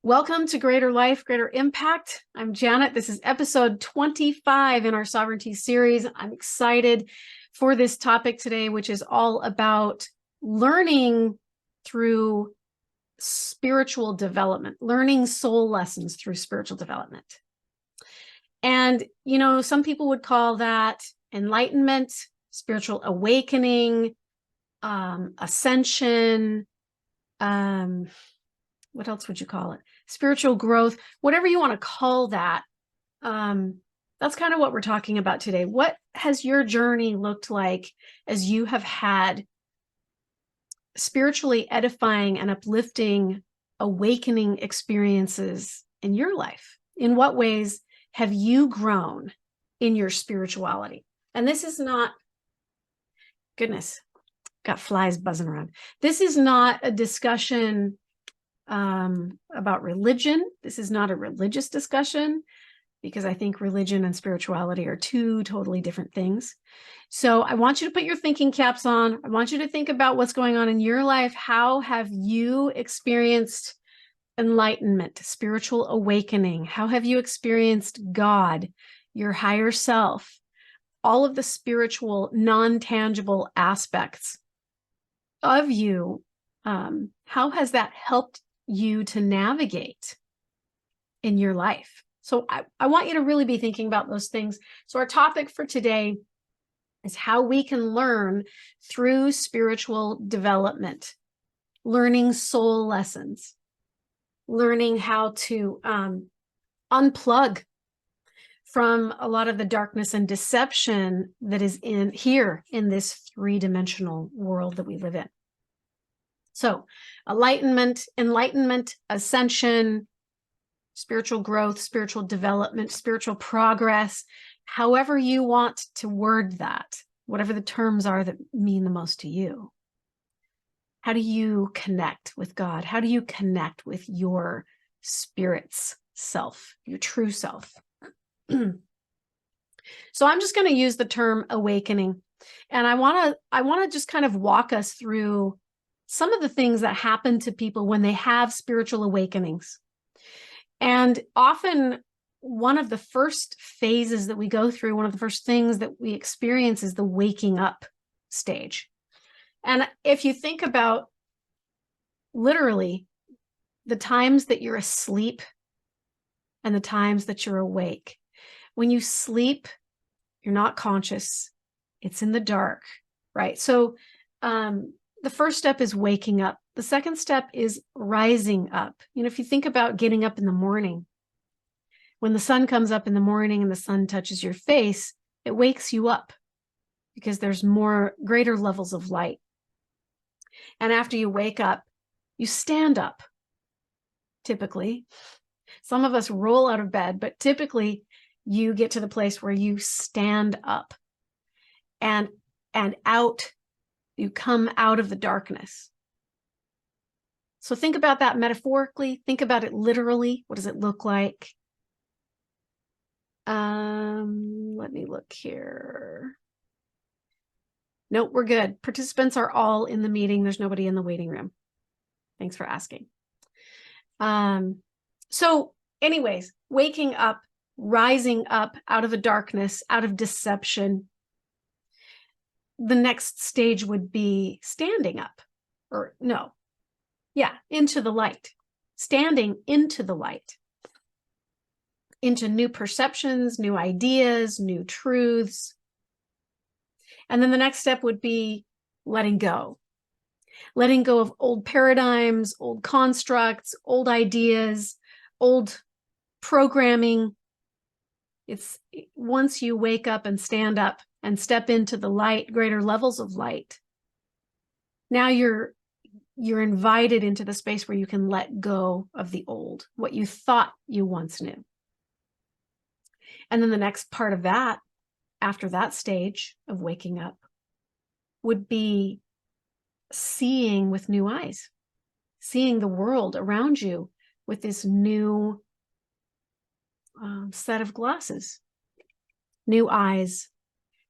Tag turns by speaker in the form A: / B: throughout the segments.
A: Welcome to Greater Life, Greater Impact. I'm Janet. This is episode 25 in our Sovereignty series. I'm excited for this topic today, which is all about learning through spiritual development, learning soul lessons through spiritual development. And, some people would call that enlightenment, spiritual awakening, ascension, what else would you call it? Spiritual growth, whatever you want to call that. That's kind of what we're talking about today. What has your journey looked like as you have had spiritually edifying and uplifting, awakening experiences in your life? In what ways have you grown in your spirituality? And this is not, goodness, got flies buzzing around. This is not a discussion about religion. This is not a religious discussion because I think religion and spirituality are two totally different things. So I want you to put your thinking caps on. I want you to think about what's going on in your life. How have you experienced enlightenment, spiritual awakening? How have you experienced God, your higher self, all of the spiritual, non-tangible aspects of you? How has that helped you to navigate in your life? So I want you to really be thinking about those things. So our topic for today is how we can learn through spiritual development, learning soul lessons, learning how to unplug from a lot of the darkness and deception that is in this three-dimensional world that we live in. So enlightenment, ascension, spiritual growth, spiritual development, spiritual progress, however you want to word that, whatever the terms are that mean the most to you. How do you connect with God? How do you connect with your spirit's self, your true self? So I'm just going to use the term awakening. And I want to just kind of walk us through some of the things that happen to people when they have spiritual awakenings. And often one of the first phases that we go through, one of the first things that we experience is the waking up stage. And if you think about literally the times that you're asleep and the times that you're awake, when you sleep, you're not conscious. It's in the dark, right? So, the first step is waking up. The second step is rising up. If you think about getting up in the morning, when the sun comes up in the morning and the sun touches your face, it wakes you up because there's greater levels of light. And after you wake up, you stand up. Typically, some of us roll out of bed, but typically you get to the place where you stand up and out. You come out of the darkness. So think about that metaphorically. Think about it literally. What does it look like? Let me look here. Nope, we're good. Participants are all in the meeting. There's nobody in the waiting room. Thanks for asking. So anyways, waking up, rising up out of the darkness, out of deception. The next stage would be standing up, into the light, standing into the light, into new perceptions, new ideas, new truths. And then the next step would be letting go of old paradigms, old constructs, old ideas, old programming. It's once you wake up and stand up and step into the light, greater levels of light, now you're invited into the space where you can let go of the old, what you thought you once knew. And then the next part of that, after that stage of waking up, would be seeing with new eyes, seeing the world around you with this new set of glasses, new eyes,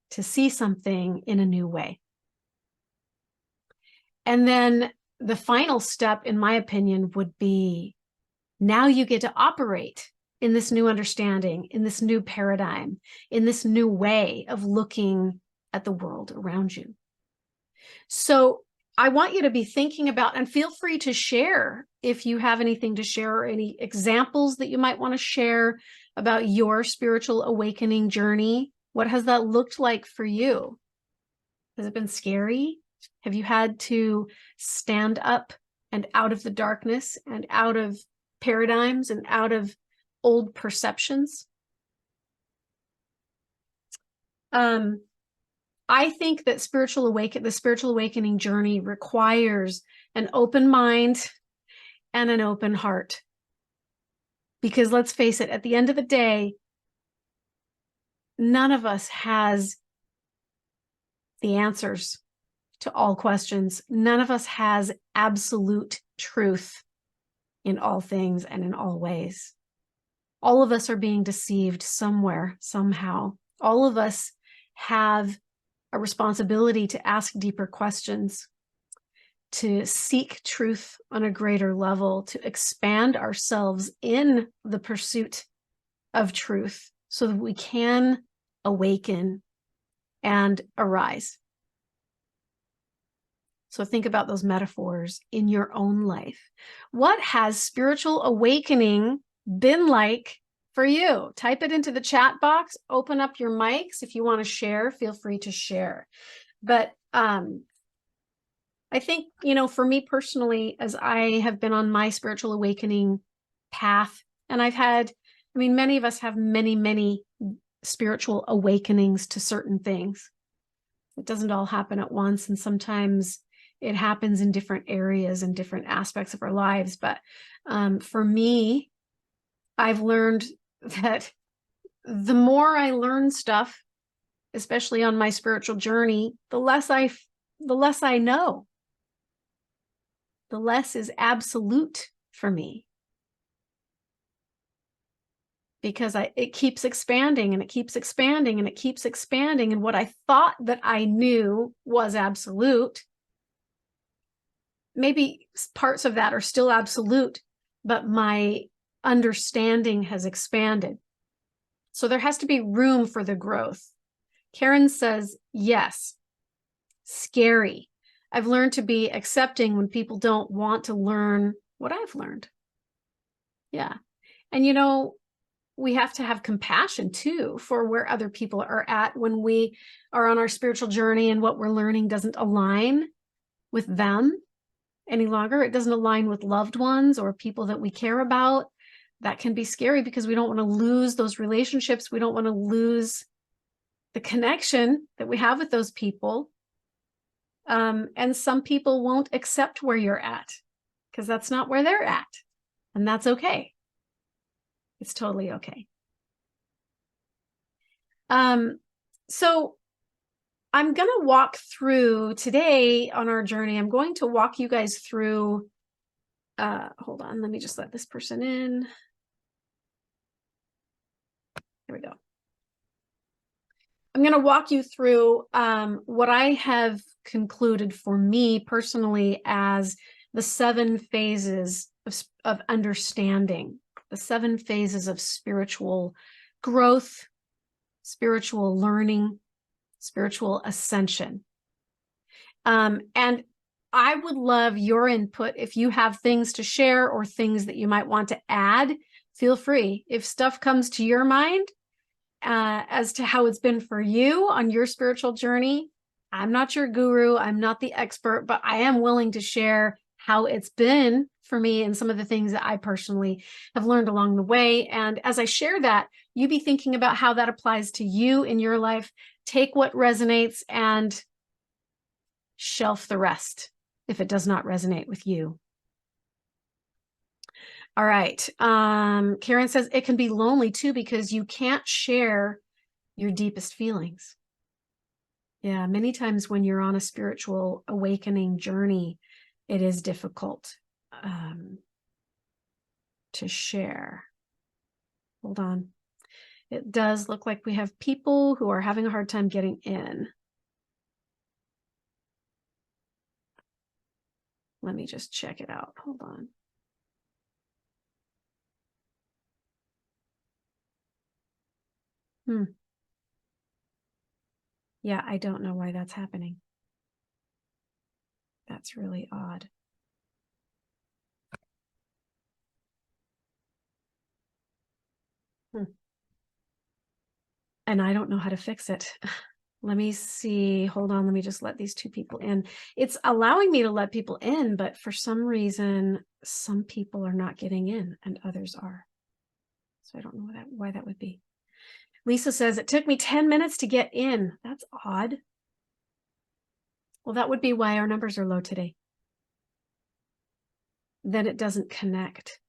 A: to see something in a new way. And then the final step, in my opinion, would be Now you get to operate in this new understanding, in this new paradigm, in this new way of looking at the world around you. So I want you to be thinking about, and feel free to share if you have anything to share or any examples that you might want to share about your spiritual awakening journey. What has that looked like for you? Has it been scary? Have you had to stand up and out of the darkness and out of paradigms and out of old perceptions? I think that the spiritual awakening journey requires an open mind and an open heart. Because let's face it, at the end of the day, none of us has the answers to all questions. None of us has absolute truth in all things and in all ways. All of us are being deceived somewhere, somehow. All of us have a responsibility to ask deeper questions, to seek truth on a greater level, to expand ourselves in the pursuit of truth so that we can awaken and arise. So think about those metaphors in your own life. What has spiritual awakening been like for you? Type it into the chat box, open up your mics. If you want to share, feel free to share. But I think, for me personally, as I have been on my spiritual awakening path, and many of us have many, many spiritual awakenings to certain things. It doesn't all happen at once. And sometimes it happens in different areas and different aspects of our lives. But for me, I've learned that the more I learn stuff, especially on my spiritual journey, the less I know. The less is absolute for me. Because it keeps expanding and it keeps expanding and it keeps expanding. And what I thought that I knew was absolute, maybe parts of that are still absolute, but my understanding has expanded. So there has to be room for the growth. Karen says, yes, scary. I've learned to be accepting when people don't want to learn what I've learned. Yeah. And we have to have compassion too for where other people are at when we are on our spiritual journey and what we're learning doesn't align with them any longer. It doesn't align with loved ones or people that we care about. That can be scary because we don't want to lose those relationships. We don't want to lose the connection that we have with those people. And some people won't accept where you're at because that's not where they're at. And that's okay. It's totally okay. So I'm going to walk through today on our journey. I'm going to walk you guys through, hold on, let me just let this person in. Here we go. I'm going to walk you through what I have concluded for me personally as the 7 phases of understanding, the 7 phases of spiritual growth, spiritual learning, spiritual ascension. And I would love your input. If you have things to share or things that you might want to add, feel free. If stuff comes to your mind as to how it's been for you on your spiritual journey, I'm not your guru, I'm not the expert, but I am willing to share how it's been for me and some of the things that I personally have learned along the way. And as I share that, you be thinking about how that applies to you in your life. Take what resonates and shelf the rest if it does not resonate with you. All right. Karen says it can be lonely too because you can't share your deepest feelings. Yeah, many times when you're on a spiritual awakening journey, it is difficult to share. Hold on. It does look like we have people who are having a hard time getting in. Let me just check it out. Hold on. Yeah, I don't know why that's happening. That's really odd. And I don't know how to fix it. Let me see. Hold on. Let me just let these two people in. It's allowing me to let people in, but for some reason, some people are not getting in and others are. So I don't know why that would be. Lisa says, it took me 10 minutes to get in. That's odd. Well, that would be why our numbers are low today. Then it doesn't connect.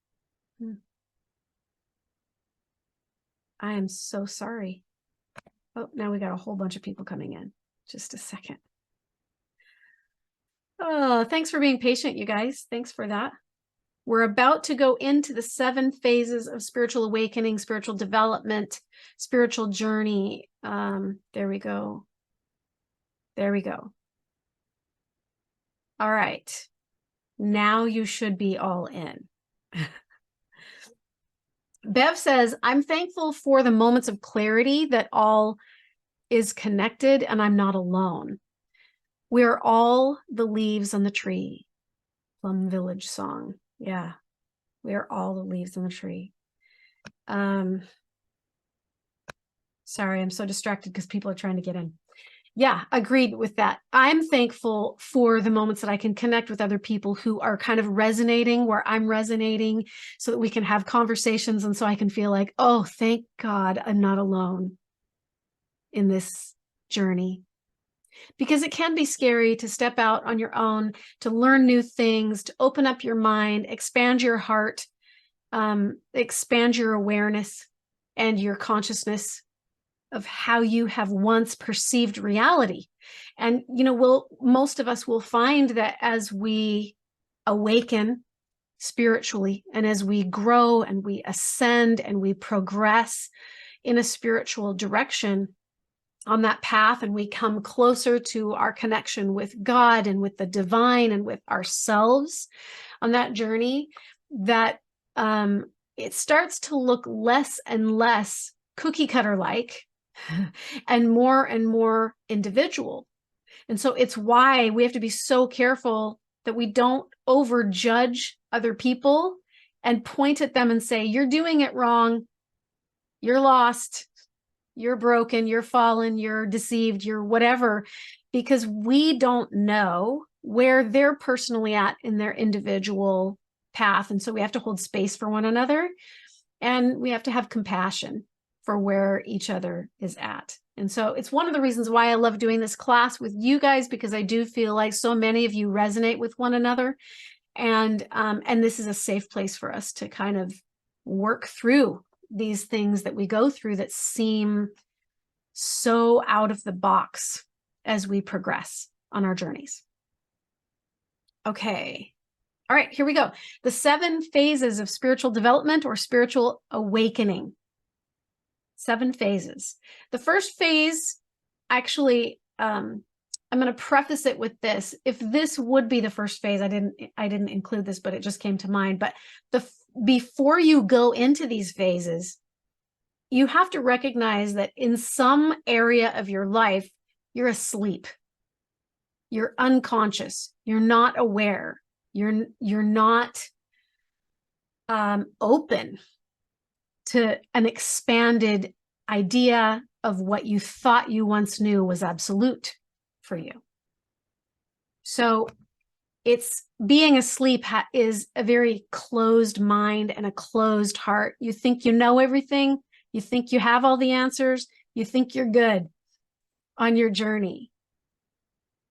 A: I am so sorry. Oh, now we got a whole bunch of people coming in. Just a second. Oh, thanks for being patient, you guys. Thanks for that. We're about to go into the 7 phases of spiritual awakening, spiritual development, spiritual journey. There we go. There we go. All right. Now you should be all in. Bev says, I'm thankful for the moments of clarity that all is connected and I'm not alone. We're all the leaves on the tree. Plum Village song. Yeah. We are all the leaves on the tree. Sorry, I'm so distracted because people are trying to get in. Yeah, agreed with that. I'm thankful for the moments that I can connect with other people who are kind of resonating where I'm resonating so that we can have conversations. And so I can feel like, oh, thank God I'm not alone in this journey. Because it can be scary to step out on your own, to learn new things, to open up your mind, expand your heart, expand your awareness and your consciousness of how you have once perceived reality. And, you know, most of us will find that as we awaken spiritually and as we grow and we ascend and we progress in a spiritual direction on that path, and we come closer to our connection with God and with the divine and with ourselves on that journey, that it starts to look less and less cookie cutter like and more individual. And so it's why we have to be so careful that we don't overjudge other people and point at them and say, you're doing it wrong, you're lost, you're broken, you're fallen, you're deceived, you're whatever, because we don't know where they're personally at in their individual path. And so we have to hold space for one another, and we have to have compassion for where each other is at. And so it's one of the reasons why I love doing this class with you guys, because I do feel like so many of you resonate with one another. And this is a safe place for us to kind of work through these things that we go through that seem so out of the box as we progress on our journeys. Okay. All right, here we go. The 7 phases of spiritual development or spiritual awakening. 7 phases. The first phase, actually, I'm going to preface it with this. If this would be the first phase, I didn't include this, but it just came to mind. But before you go into these phases, you have to recognize that in some area of your life, you're asleep. You're unconscious. You're not aware. You're not open to an expanded idea of what you thought you once knew was absolute for you. So it's being asleep is a very closed mind and a closed heart. You think you know everything. You think you have all the answers. You think you're good on your journey.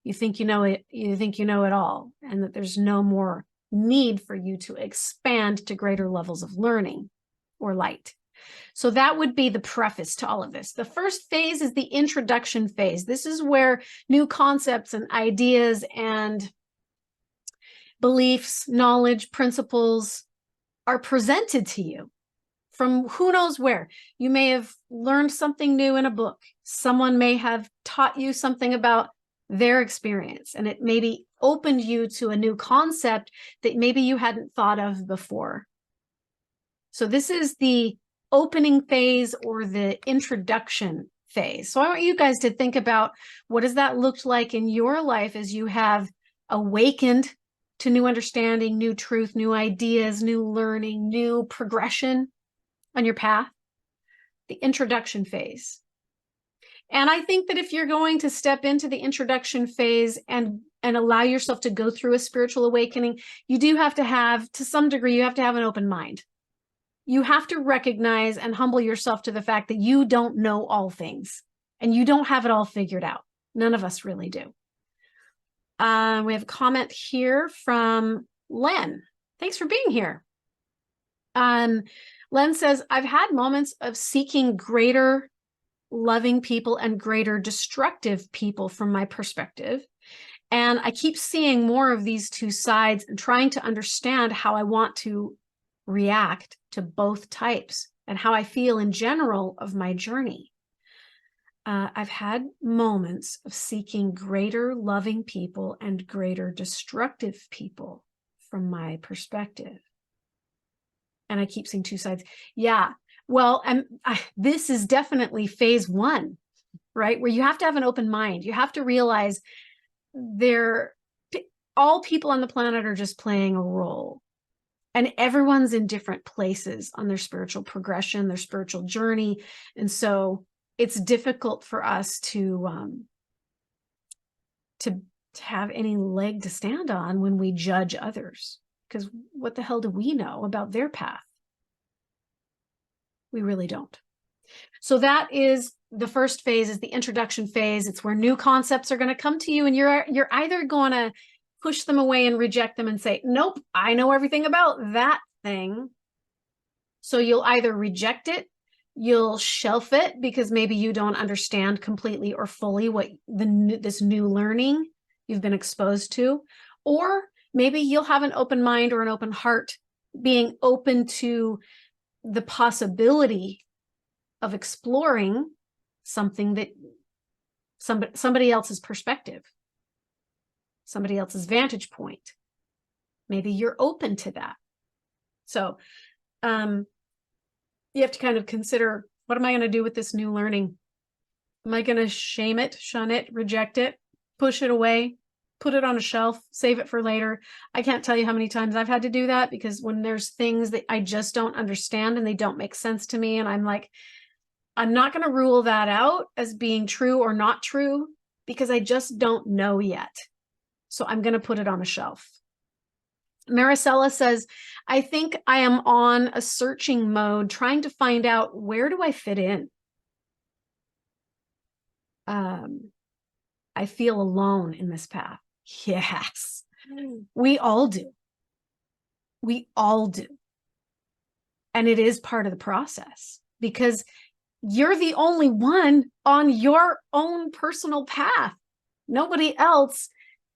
A: You think you know it. You think you know it all, and that there's no more need for you to expand to greater levels of learning or light. So that would be the preface to all of this. The first phase is the introduction phase. This is where new concepts and ideas and beliefs, knowledge, principles are presented to you from who knows where. You may have learned something new in a book. Someone may have taught you something about their experience, and it maybe opened you to a new concept that maybe you hadn't thought of before. So this is the opening phase or the introduction phase. So I want you guys to think about, what does that look like in your life as you have awakened to new understanding, new truth, new ideas, new learning, new progression on your path? The introduction phase. And I think that if you're going to step into the introduction phase and allow yourself to go through a spiritual awakening, you do have to have, to some degree, you have to have an open mind. You have to recognize and humble yourself to the fact that you don't know all things and you don't have it all figured out. None of us really do. We have a comment here from Len. Thanks for being here. Len says, I've had moments of seeking greater loving people and greater destructive people from my perspective. And I keep seeing more of these two sides and trying to understand how I want to react to both types and how I feel in general of my journey. I've had moments of seeking greater loving people and greater destructive people from my perspective. And I keep seeing two sides. Yeah, well, this is definitely phase one, right? Where you have to have an open mind. You have to realize all people on the planet are just playing a role. And everyone's in different places on their spiritual progression, their spiritual journey. And so it's difficult for us to have any leg to stand on when we judge others, because what the hell do we know about their path? We really don't. So that is the first phase, is the introduction phase. It's where new concepts are going to come to you, and you're either going to push them away and reject them and say, nope, I know everything about that thing. So you'll either reject it, you'll shelf it because maybe you don't understand completely or fully what this new learning you've been exposed to, or maybe you'll have an open mind or an open heart, being open to the possibility of exploring something that somebody else's perspective, somebody else's vantage point. Maybe you're open to that. So you have to kind of consider, what am I going to do with this new learning? Am I going to shame it, shun it, reject it, push it away, put it on a shelf, save it for later? I can't tell you how many times I've had to do that, because when there's things that I just don't understand and they don't make sense to me, and I'm like, I'm not going to rule that out as being true or not true because I just don't know yet. So I'm going to put it on a shelf. Maricela says, I think I am on a searching mode, trying to find out, where do I fit in? I feel alone in this path. Yes, we all do. We all do. And it is part of the process, because you're the only one on your own personal path. Nobody else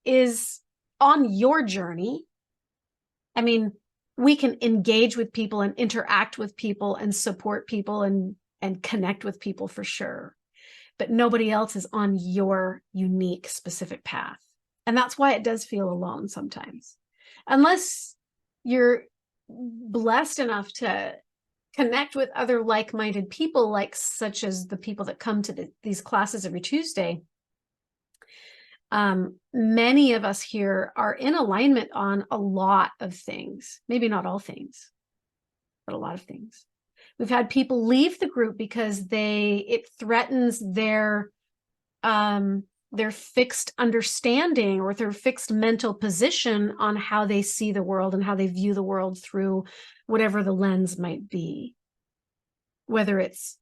A: is on your journey. I mean, we can engage with people and interact with people and support people and connect with people for sure, but nobody else is on your unique specific path. And that's why it does feel alone sometimes, unless you're blessed enough to connect with other like-minded people, like such as the people that come to these classes every Tuesday. Many of us here are in alignment on a lot of things, maybe not all things, but a lot of things. We've had people leave the group because it threatens their fixed understanding or their fixed mental position on how they see the world and how they view the world through whatever the lens might be, whether it's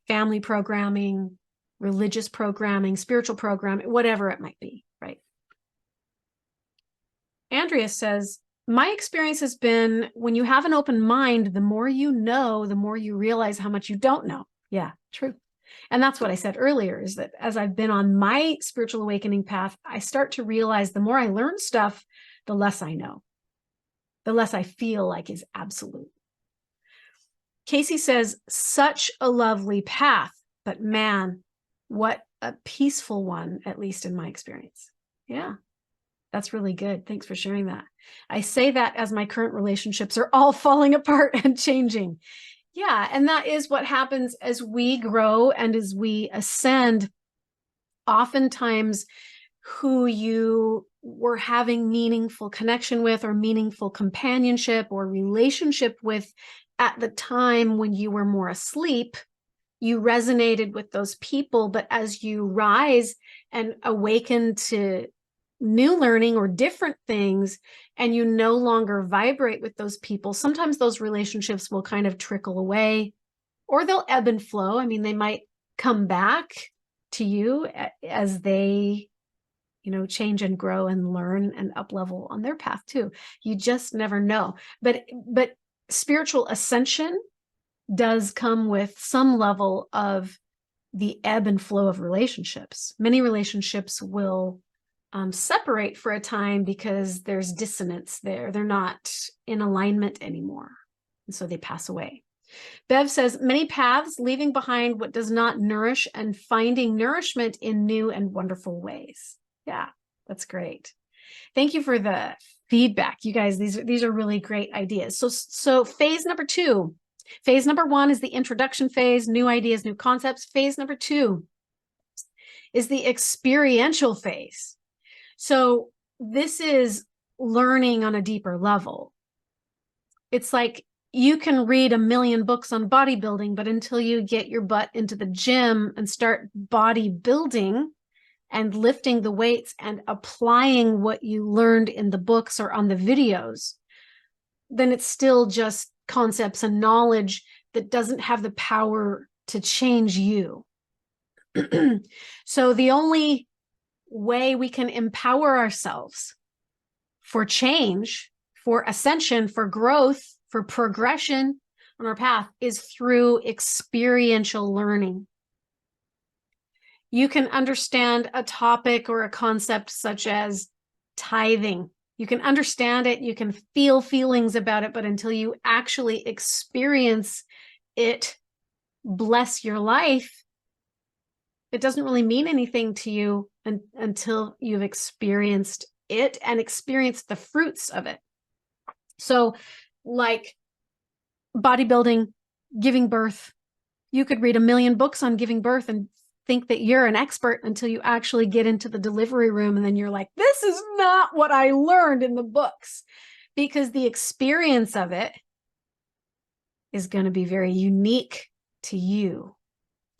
A: family programming, religious programming, spiritual programming, whatever it might be, right? Andrea says, my experience has been, when you have an open mind, the more you know, the more you realize how much you don't know. Yeah, true. And that's what I said earlier, is that as I've been on my spiritual awakening path, I start to realize the more I learn stuff, the less I know, the less I feel like is absolute. Casey says, such a lovely path, but man, what a peaceful one, at least in my experience. Yeah, that's really good. Thanks for sharing that. I say that as my current relationships are all falling apart and changing. Yeah. And that is what happens as we grow and as we ascend. Oftentimes, who you were having meaningful connection with or meaningful companionship or relationship with at the time when you were more asleep, you resonated with those people. But as you rise and awaken to new learning or different things, and you no longer vibrate with those people, sometimes those relationships will kind of trickle away, or they'll ebb and flow. I mean, they might come back to you as they, change and grow and learn and up level on their path too. You just never know. But spiritual ascension does come with some level of the ebb and flow of relationships. Many relationships will separate for a time because there's dissonance there. They're not in alignment anymore. And so they pass away. Bev says, many paths, leaving behind what does not nourish and finding nourishment in new and wonderful ways. Yeah, that's great. Thank you for the feedback. You guys, these are really great ideas. So phase number 2. Phase number 1 is the introduction phase, new ideas, new concepts. Phase number 2 is the experiential phase. So this is learning on a deeper level. It's like you can read a million books on bodybuilding, but until you get your butt into the gym and start bodybuilding and lifting the weights and applying what you learned in the books or on the videos, then it's still just concepts and knowledge that doesn't have the power to change you. So the only way we can empower ourselves for change, for ascension, for growth, for progression on our path is through experiential learning. You can understand a topic or a concept such as tithing. You can understand it, you can feel feelings about it, but until you actually experience it, bless your life, it doesn't really mean anything to you until you've experienced it and experienced the fruits of it. So like bodybuilding, giving birth, you could read a million books on giving birth and think that you're an expert until you actually get into the delivery room. And then you're like, this is not what I learned in the books, because the experience of it is going to be very unique to you,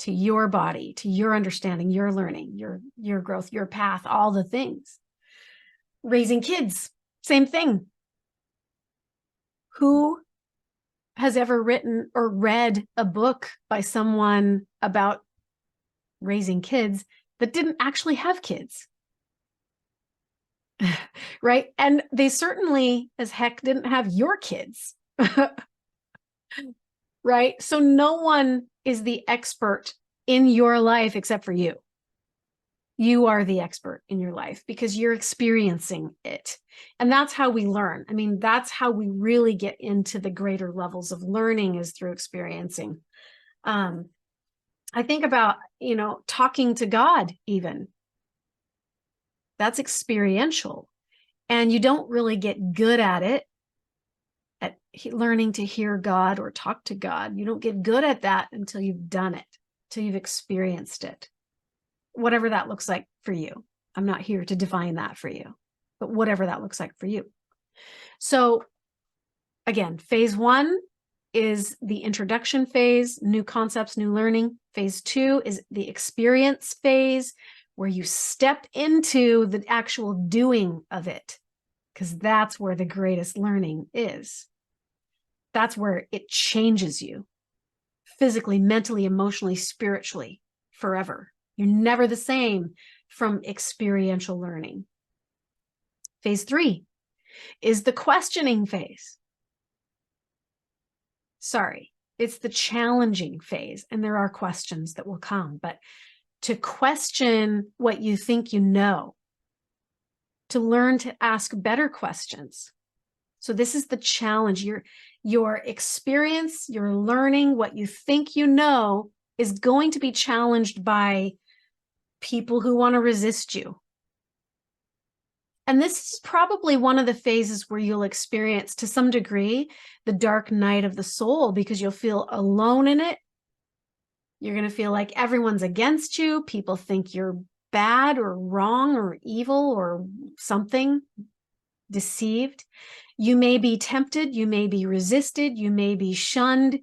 A: to your body, to your understanding, your learning, your growth, your path, all the things. Raising kids, same thing. Who has ever written or read a book by someone about raising kids that didn't actually have kids? Right? And they certainly as heck didn't have your kids. Right? So no one is the expert in your life except for you. You are the expert in your life because you're experiencing it. And that's how we learn. I mean, that's how we really get into the greater levels of learning, is through experiencing. I think about, talking to God even. That's experiential. And you don't really get good at it, at learning to hear God or talk to God. You don't get good at that until you've done it, until you've experienced it. Whatever that looks like for you. I'm not here to define that for you, but whatever that looks like for you. So again, phase 1 is the introduction phase, new concepts, new learning. Phase 2 is the experience phase, where you step into the actual doing of it, because that's where the greatest learning is. That's where it changes you physically, mentally, emotionally, spiritually, forever. You're never the same from experiential learning. Phase 3 is the questioning phase. Sorry, it's the challenging phase, and there are questions that will come, but to question what you think you know, to learn to ask better questions. So this is the challenge. Your experience, your learning, what you think you know is going to be challenged by people who want to resist you. And this is probably one of the phases where you'll experience, to some degree, the dark night of the soul, because you'll feel alone in it. You're going to feel like everyone's against you. People think you're bad or wrong or evil or something, deceived. You may be tempted. You may be resisted. You may be shunned.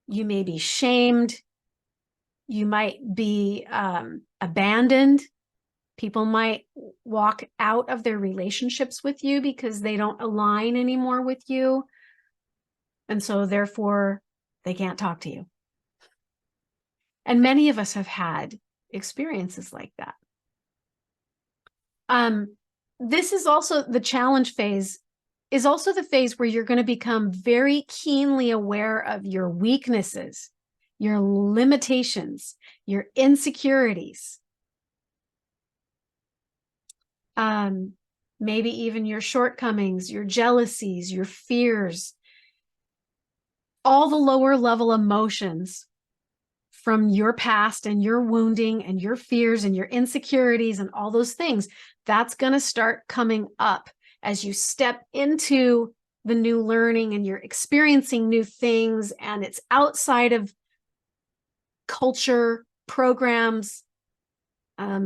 A: You may be shamed. You might be abandoned. People might walk out of their relationships with you because they don't align anymore with you. And so therefore, they can't talk to you. And many of us have had experiences like that. This is also the challenge phase, is also the phase where you're going to become very keenly aware of your weaknesses, your limitations, your insecurities. Maybe even your shortcomings, your jealousies, your fears, all the lower level emotions from your past and your wounding and your fears and your insecurities and all those things. That's going to start coming up as you step into the new learning and you're experiencing new things, and it's outside of culture, programs,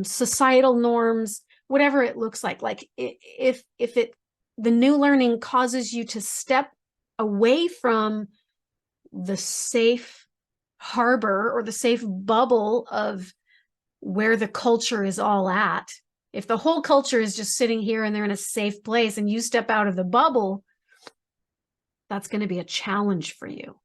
A: societal norms, whatever it looks like. Like if the new learning causes you to step away from the safe harbor or the safe bubble of where the culture is all at. If the whole culture is just sitting here and they're in a safe place and you step out of the bubble, that's going to be a challenge for you.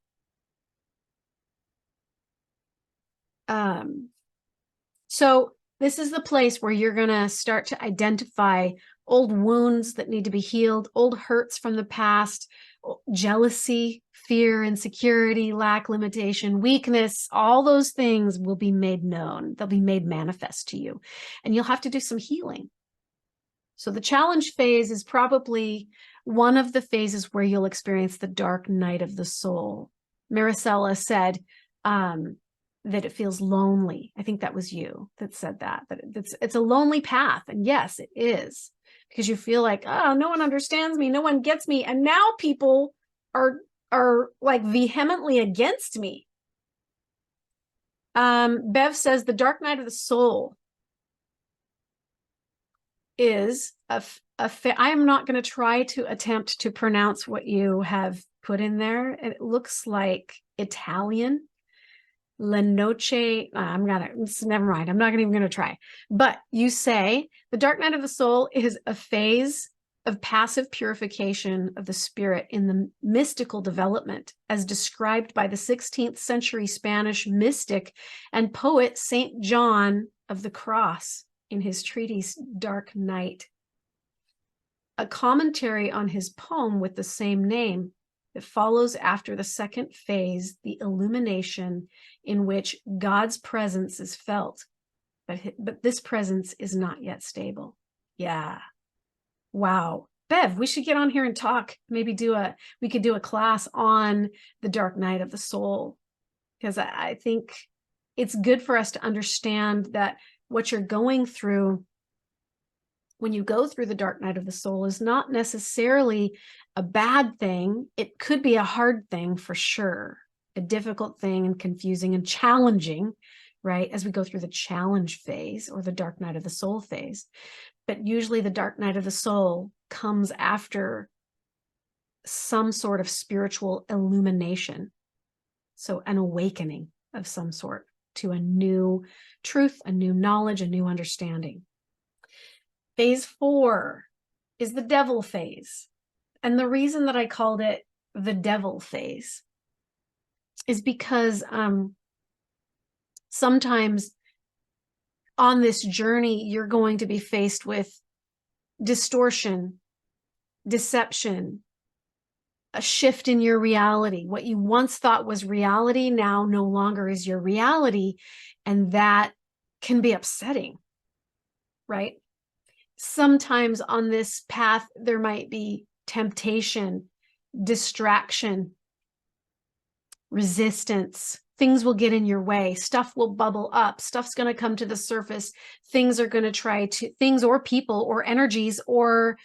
A: So this is the place where you're going to start to identify old wounds that need to be healed, old hurts from the past, jealousy, fear, insecurity, lack, limitation, weakness. All those things will be made known. They'll be made manifest to you, and you'll have to do some healing. So the challenge phase is probably one of the phases where you'll experience the dark night of the soul. Maricela said, that it feels lonely. I think that was you that said that it's a lonely path. And yes, it is, because you feel like, oh, no one understands me. No one gets me. And now people are like vehemently against me. Bev says the dark night of the soul is I am not going to try to attempt to pronounce what you have put in there. It looks like Italian. La Noche, never mind. I'm not even going to try. But you say the dark night of the soul is a phase of passive purification of the spirit in the mystical development, as described by the 16th century Spanish mystic and poet Saint John of the Cross in his treatise Dark Night. A commentary on his poem with the same name that follows after the second phase, the illumination, in which God's presence is felt, but this presence is not yet stable. Yeah. Wow. Bev, we should get on here and talk. Maybe we could do a class on the dark night of the soul, because I think it's good for us to understand that what you're going through when you go through the dark night of the soul is not necessarily a bad thing. It could be a hard thing for sure, a difficult thing and confusing and challenging, right? As we go through the challenge phase or the dark night of the soul phase. But usually the dark night of the soul comes after some sort of spiritual illumination. So an awakening of some sort to a new truth, a new knowledge, a new understanding. Phase 4 is the devil phase. And the reason that I called it the devil phase is because sometimes on this journey, you're going to be faced with distortion, deception, a shift in your reality. What you once thought was reality now no longer is your reality. And that can be upsetting, right? Sometimes on this path, there might be temptation, distraction, resistance. Things will get in your way. Stuff will bubble up. Stuff's going to come to the surface. Things are going to things or people or energies or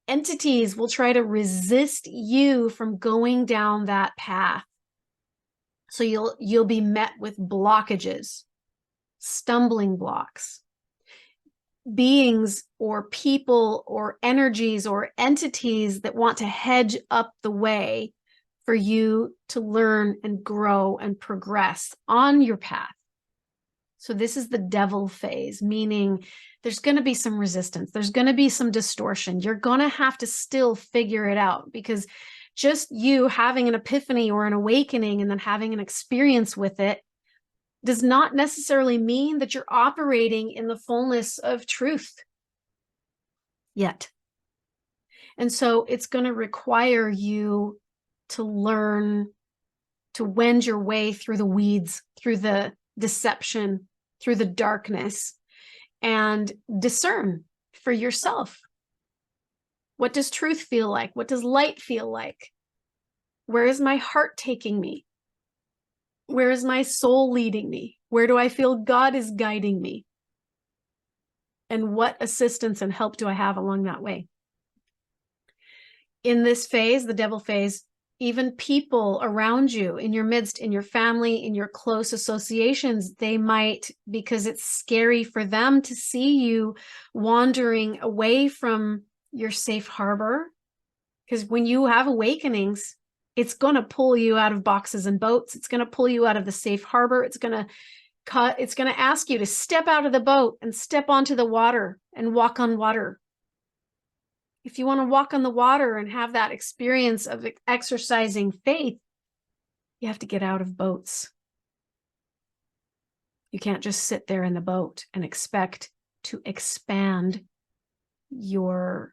A: entities will try to resist you from going down that path. So you'll be met with blockages, stumbling blocks. Beings or people or energies or entities that want to hedge up the way for you to learn and grow and progress on your path. So this is the devil phase, meaning there's going to be some resistance. There's going to be some distortion. You're going to have to still figure it out, because just you having an epiphany or an awakening and then having an experience with it does not necessarily mean that you're operating in the fullness of truth yet. And so it's going to require you to learn to wend your way through the weeds, through the deception, through the darkness, and discern for yourself. What does truth feel like? What does light feel like? Where is my heart taking me? Where is my soul leading me? Where do I feel God is guiding me? And what assistance and help do I have along that way? In this phase, the devil phase, even people around you, in your midst, in your family, in your close associations, they might, because it's scary for them to see you wandering away from your safe harbor. Because when you have awakenings, it's going to pull you out of boxes and boats. It's going to pull you out of the safe harbor. It's going to ask you to step out of the boat and step onto the water and walk on water. If you want to walk on the water and have that experience of exercising faith, you have to get out of boats. You can't just sit there in the boat and expect to expand your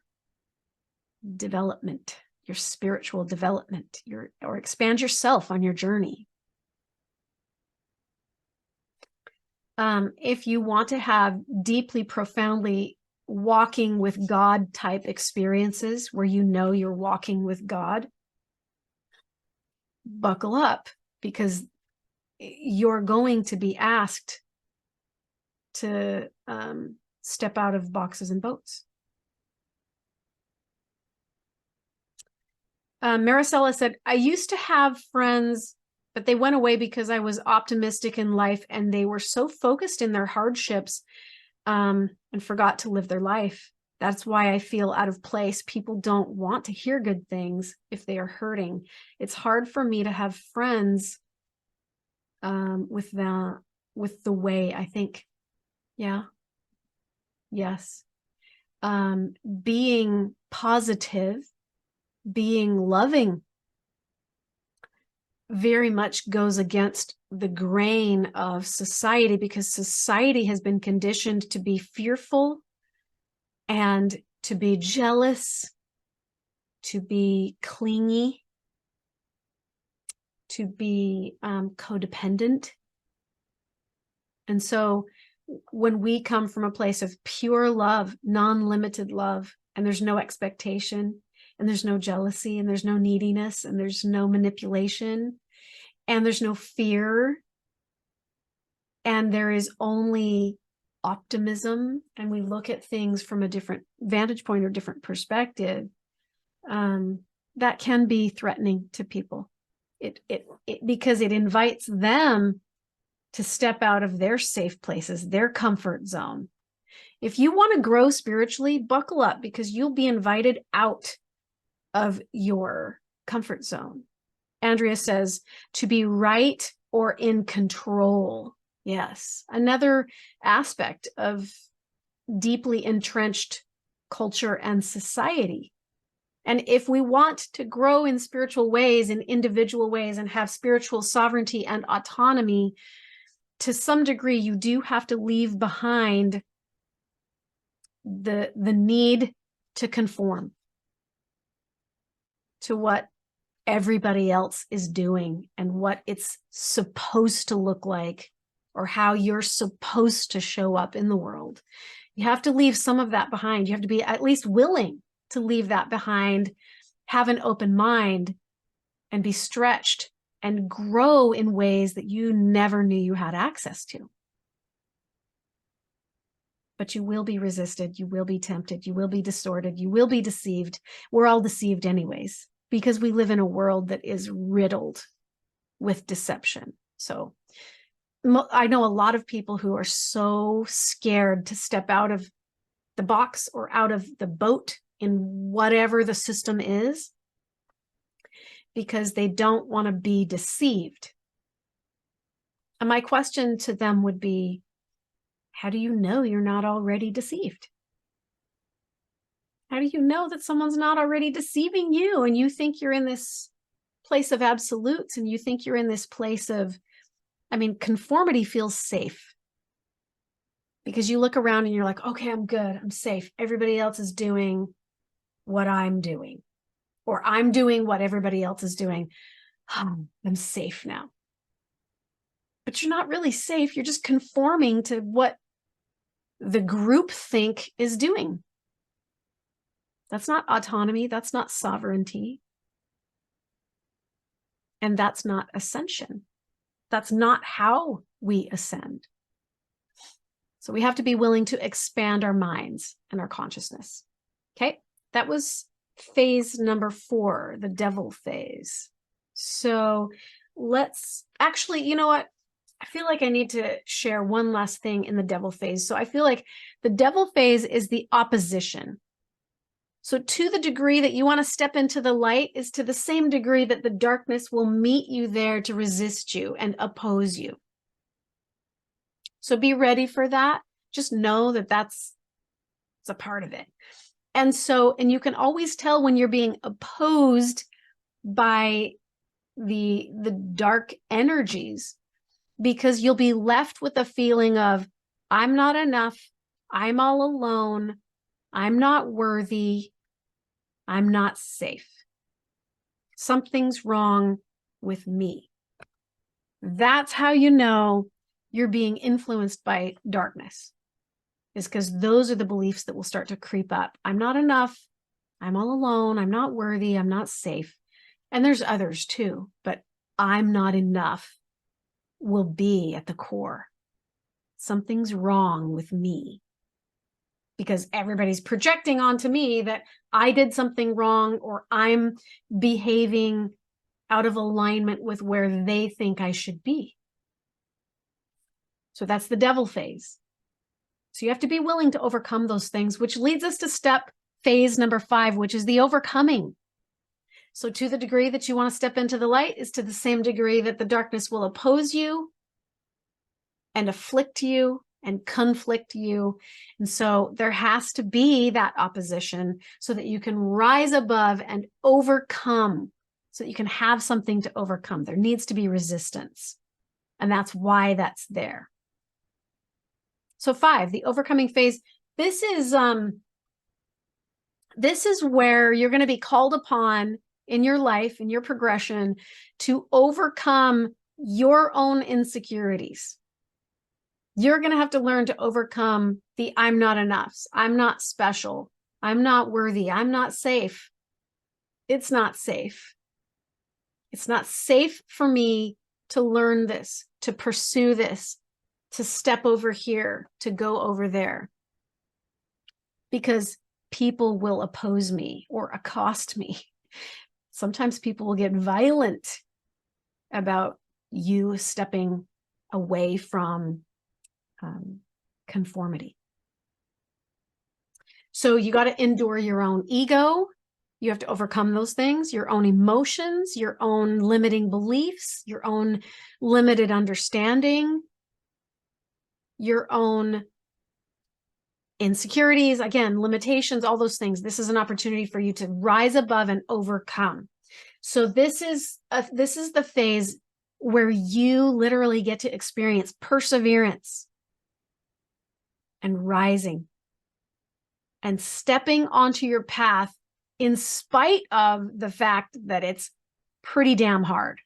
A: development, your spiritual development, or expand yourself on your journey. If you want to have deeply, profoundly walking with God type experiences where you know you're walking with God, buckle up, because you're going to be asked to step out of boxes and boats. Maricela said, I used to have friends, but they went away because I was optimistic in life and they were so focused in their hardships and forgot to live their life. That's why I feel out of place. People don't want to hear good things if they are hurting. It's hard for me to have friends with the way I think. Yeah. Yes. Being positive, being loving very much goes against the grain of society, because society has been conditioned to be fearful and to be jealous, to be clingy, to be codependent. And so when we come from a place of pure love, non-limited love, and there's no expectation, and there's no jealousy, and there's no neediness, and there's no manipulation, and there's no fear, and there is only optimism, and we look at things from a different vantage point or different perspective, that can be threatening to people. Because it invites them to step out of their safe places, their comfort zone. If you want to grow spiritually, buckle up, because you'll be invited out of your comfort zone. Andrea says, to be right or in control. Yes, another aspect of deeply entrenched culture and society. And if we want to grow in spiritual ways, in individual ways, and have spiritual sovereignty and autonomy, to some degree, you do have to leave behind the need to conform to what everybody else is doing and what it's supposed to look like, or how you're supposed to show up in the world. You have to leave some of that behind. You have to be at least willing to leave that behind, have an open mind, and be stretched and grow in ways that you never knew you had access to. But you will be resisted. You will be tempted. You will be distorted. You will be deceived. We're all deceived anyways, because we live in a world that is riddled with deception. So I know a lot of people who are so scared to step out of the box or out of the boat in whatever the system is, because they don't want to be deceived. And my question to them would be, how do you know you're not already deceived? How do you know that someone's not already deceiving you and you think you're in this place of absolutes and you think you're in this place of, I mean, conformity feels safe because you look around and you're like, okay, I'm good. I'm safe. Everybody else is doing what I'm doing, or I'm doing what everybody else is doing. I'm safe now. But you're not really safe. You're just conforming to what the group think is doing. That's not autonomy. That's not sovereignty. And that's not ascension. That's not how we ascend. So we have to be willing to expand our minds and our consciousness. Okay, that was phase number 4, the devil phase. So let's actually, you know what? I feel like I need to share one last thing in the devil phase. So I feel like the devil phase is the opposition. So to the degree that you want to step into the light is to the same degree that the darkness will meet you there to resist you and oppose you. So be ready for that. Just know that it's a part of it. And you can always tell when you're being opposed by the dark energies, because you'll be left with a feeling of, I'm not enough, I'm all alone, I'm not worthy, I'm not safe. Something's wrong with me. That's how you know you're being influenced by darkness, is because those are the beliefs that will start to creep up. I'm not enough, I'm all alone, I'm not worthy, I'm not safe. And there's others too, but I'm not enough will be at the core. Something's wrong with me, because everybody's projecting onto me that I did something wrong, or I'm behaving out of alignment with where they think I should be. So that's the devil phase. So you have to be willing to overcome those things, which leads us to phase number 5, which is the overcoming. So to the degree that you want to step into the light is to the same degree that the darkness will oppose you and afflict you and conflict you. And so there has to be that opposition so that you can rise above and overcome, so that you can have something to overcome. There needs to be resistance. And that's why that's there. So 5, the overcoming phase. This is where you're going to be called upon in your life, in your progression, to overcome your own insecurities. You're going to have to learn to overcome the I'm not enough, I'm not special, I'm not worthy, I'm not safe. It's not safe. It's not safe for me to learn this, to pursue this, to step over here, to go over there, because people will oppose me or accost me. Sometimes people will get violent about you stepping away from conformity. So you got to endure your own ego. You have to overcome those things, your own emotions, your own limiting beliefs, your own limited understanding, your own insecurities, again, limitations, all those things. This is an opportunity for you to rise above and overcome. So this is the phase where you literally get to experience perseverance and rising and stepping onto your path in spite of the fact that it's pretty damn hard.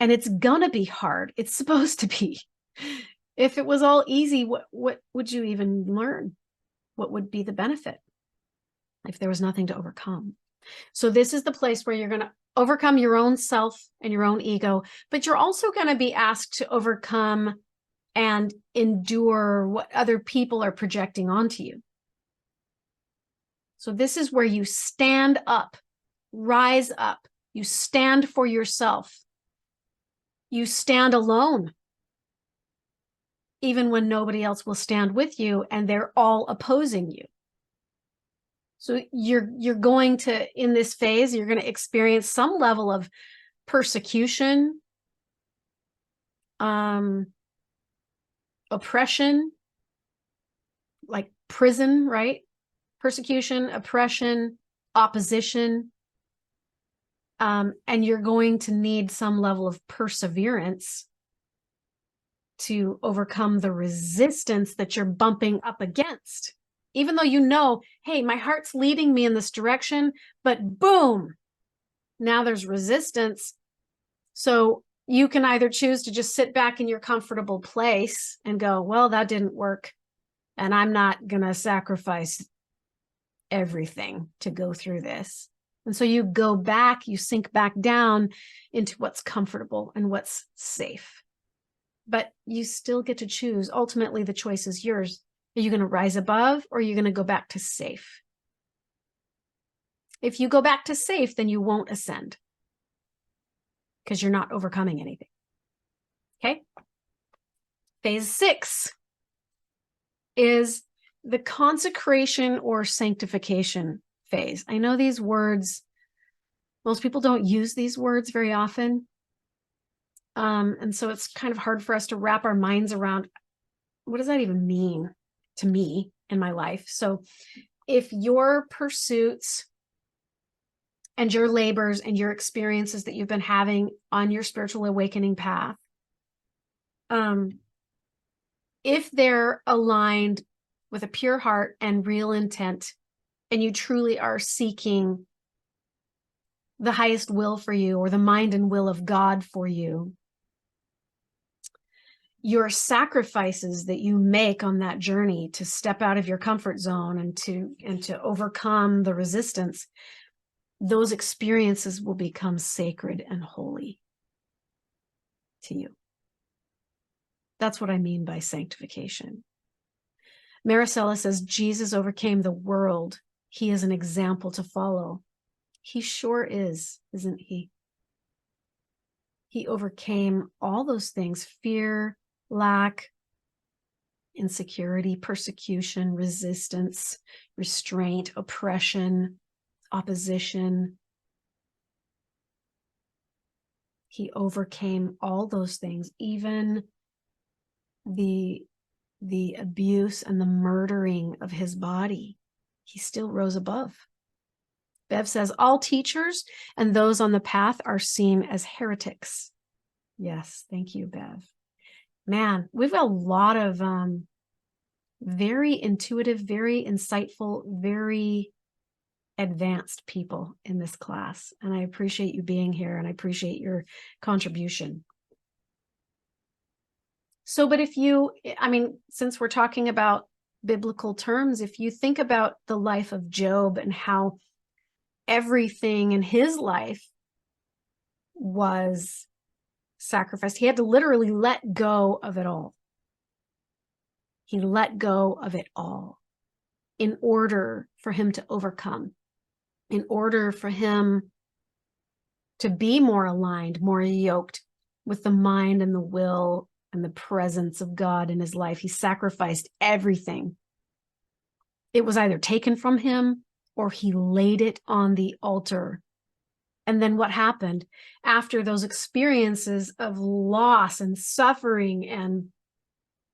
A: And it's gonna be hard. It's supposed to be. If it was all easy, what would you even learn? What would be the benefit if there was nothing to overcome? So this is the place where you're going to overcome your own self and your own ego, but you're also going to be asked to overcome and endure what other people are projecting onto you. So this is where you stand up, rise up, you stand for yourself. You stand alone, even when nobody else will stand with you and they're all opposing you. So you're going to, in this phase, you're going to experience some level of persecution, oppression, like prison, right? Persecution, oppression, opposition. And you're going to need some level of perseverance to overcome the resistance that you're bumping up against. Even though you know, hey, my heart's leading me in this direction, but boom, now there's resistance. So you can either choose to just sit back in your comfortable place and go, well, that didn't work, and I'm not going to sacrifice everything to go through this. And so you go back, you sink back down into what's comfortable and what's safe. But you still get to choose. Ultimately, the choice is yours. Are you going to rise above, or are you going to go back to safe? If you go back to safe, then you won't ascend because you're not overcoming anything. Okay. Phase 6 is the consecration or sanctification phase. I know these words, most people don't use these words very often. And so it's kind of hard for us to wrap our minds around, what does that even mean to me in my life? So if your pursuits and your labors and your experiences that you've been having on your spiritual awakening path, if they're aligned with a pure heart and real intent, and you truly are seeking the highest will for you, or the mind and will of God for you, your sacrifices that you make on that journey to step out of your comfort zone and to overcome the resistance, those experiences will become sacred and holy to you. That's what I mean by sanctification. Maricela says, Jesus overcame the world. He is an example to follow. He sure is, isn't he? He overcame all those things: fear, lack, insecurity, persecution, resistance, restraint, oppression, opposition. He overcame all those things, even the abuse and the murdering of his body. He still rose above. Bev says, all teachers and those on the path are seen as heretics. Yes, thank you, Bev. Man, we've got a lot of very intuitive, very insightful, very advanced people in this class. And I appreciate you being here, and I appreciate your contribution. So, but if you, I mean, since we're talking about biblical terms, if you think about the life of Job and how everything in his life was sacrificed, he had to literally let go of it all. He let go of it all in order for him to overcome, in order for him to be more aligned, more yoked with the mind and the will and the presence of God in his life. He sacrificed everything. It was either taken from him or he laid it on the altar. And then what happened after those experiences of loss and suffering and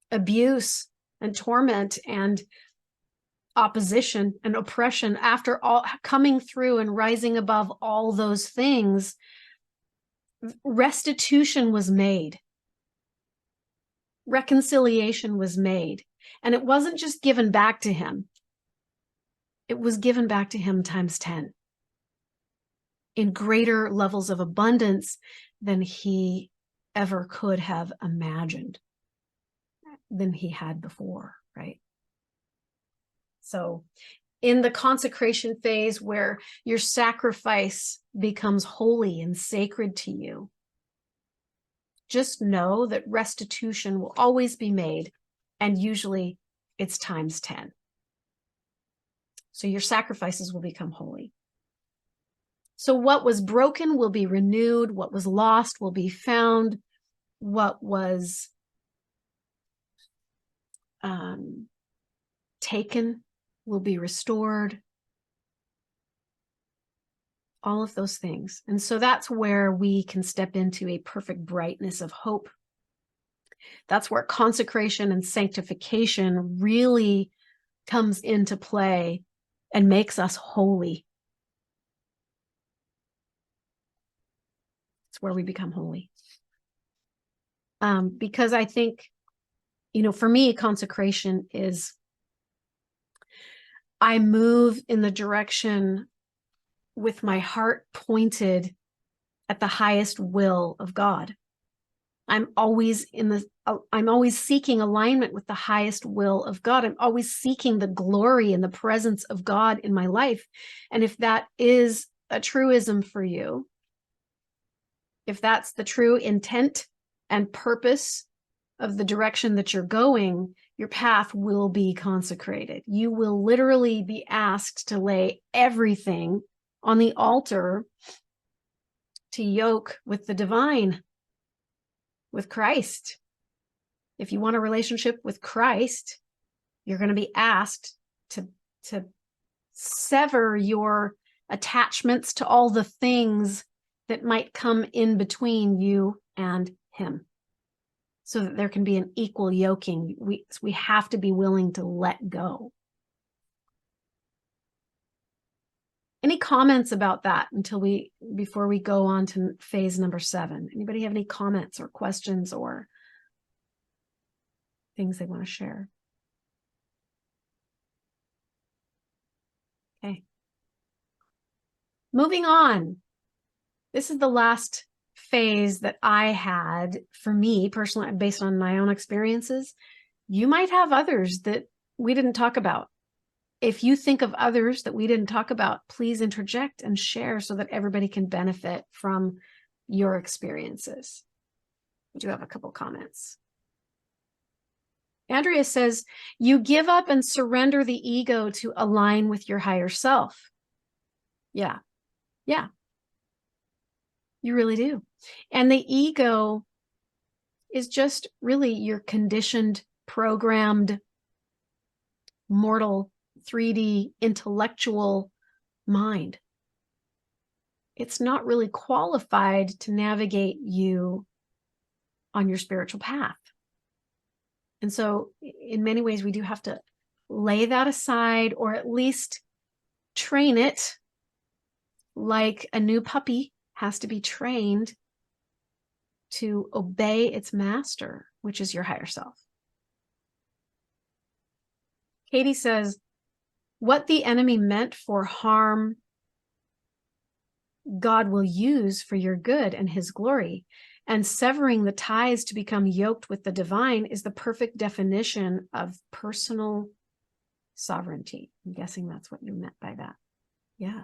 A: abuse and torment and opposition and oppression, after all coming through and rising above all those things, restitution was made. Reconciliation was made. And it wasn't just given back to him. It was given back to him times 10 in greater levels of abundance than he ever could have imagined, than he had before, right? So in the consecration phase where your sacrifice becomes holy and sacred to you, just know that restitution will always be made, and usually it's times 10. So your sacrifices will become holy. So what was broken will be renewed, what was lost will be found, what was taken will be restored. All of those things. And so that's where we can step into a perfect brightness of hope. That's where consecration and sanctification really comes into play and makes us holy. It's where we become holy. Because I think, for me, consecration is, I move in the direction with my heart pointed at the highest will of God. I'm always seeking alignment with the highest will of God. I'm always seeking the glory and the presence of God in my life. And if that is a truism for you, if that's the true intent and purpose of the direction that you're going, your path will be consecrated. You will literally be asked to lay everything on the altar to yoke with the divine, with Christ. If you want a relationship with Christ, you're going to be asked to sever your attachments to all the things that might come in between you and him, so that there can be an equal yoking. We have to be willing to let go. Any comments about that before we go on to phase number 7? Anybody have any comments or questions or things they want to share? Okay. Moving on. This is the last phase that I had for me personally, based on my own experiences. You might have others that we didn't talk about. If you think of others that we didn't talk about, please interject and share so that everybody can benefit from your experiences. I do have a couple comments. Andrea says, you give up and surrender the ego to align with your higher self. Yeah. Yeah. You really do. And the ego is just really your conditioned, programmed, mortal, 3D, intellectual mind. It's not really qualified to navigate you on your spiritual path. And so in many ways, we do have to lay that aside, or at least train it like a new puppy has to be trained to obey its master, which is your higher self. Katie says, what the enemy meant for harm, God will use for your good and his glory. And severing the ties to become yoked with the divine is the perfect definition of personal sovereignty. I'm guessing that's what you meant by that. Yeah.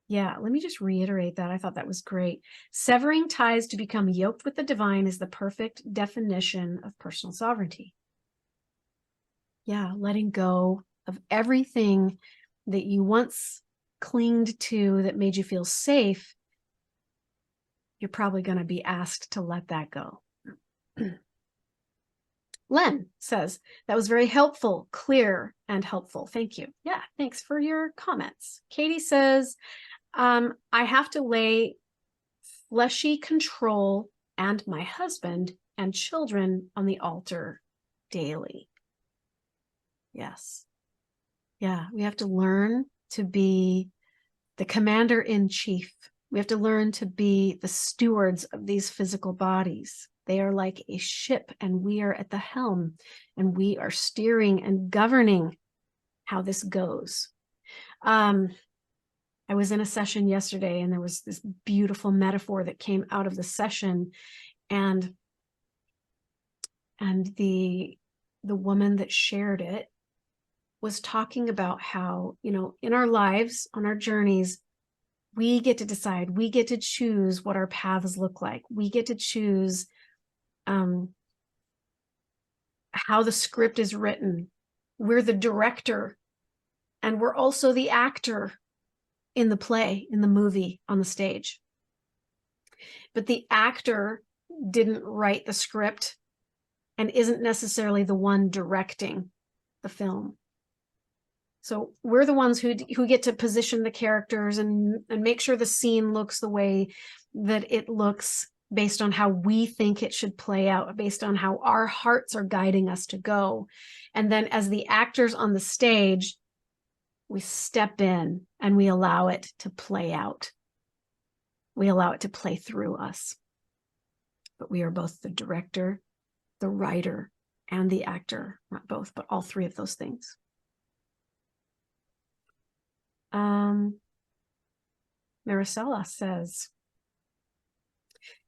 A: Yeah, let me just reiterate that. I thought that was great. Severing ties to become yoked with the divine is the perfect definition of personal sovereignty. Yeah, letting go of everything that you once clinged to that made you feel safe. You're probably going to be asked to let that go. Len says, that was very helpful, clear, and helpful. Thank you. Yeah, thanks for your comments. Katie says, I have to lay fleshy control and my husband and children on the altar daily. Yes. Yeah, we have to learn to be the commander-in-chief. We have to learn to be the stewards of these physical bodies. They are like a ship, and we are at the helm, and we are steering and governing how this goes. I was in a session yesterday, and there was this beautiful metaphor that came out of the session, and the woman that shared it was talking about how, in our lives, on our journeys, we get to decide, we get to choose what our paths look like. We get to choose how the script is written. We're the director, and we're also the actor in the play, in the movie, on the stage. But the actor didn't write the script and isn't necessarily the one directing the film. So we're the ones who get to position the characters and make sure the scene looks the way that it looks based on how we think it should play out, based on how our hearts are guiding us to go. And then as the actors on the stage, we step in and we allow it to play out. We allow it to play through us. But we are both the director, the writer, and the actor. Not both, but all three of those things. Maricela says,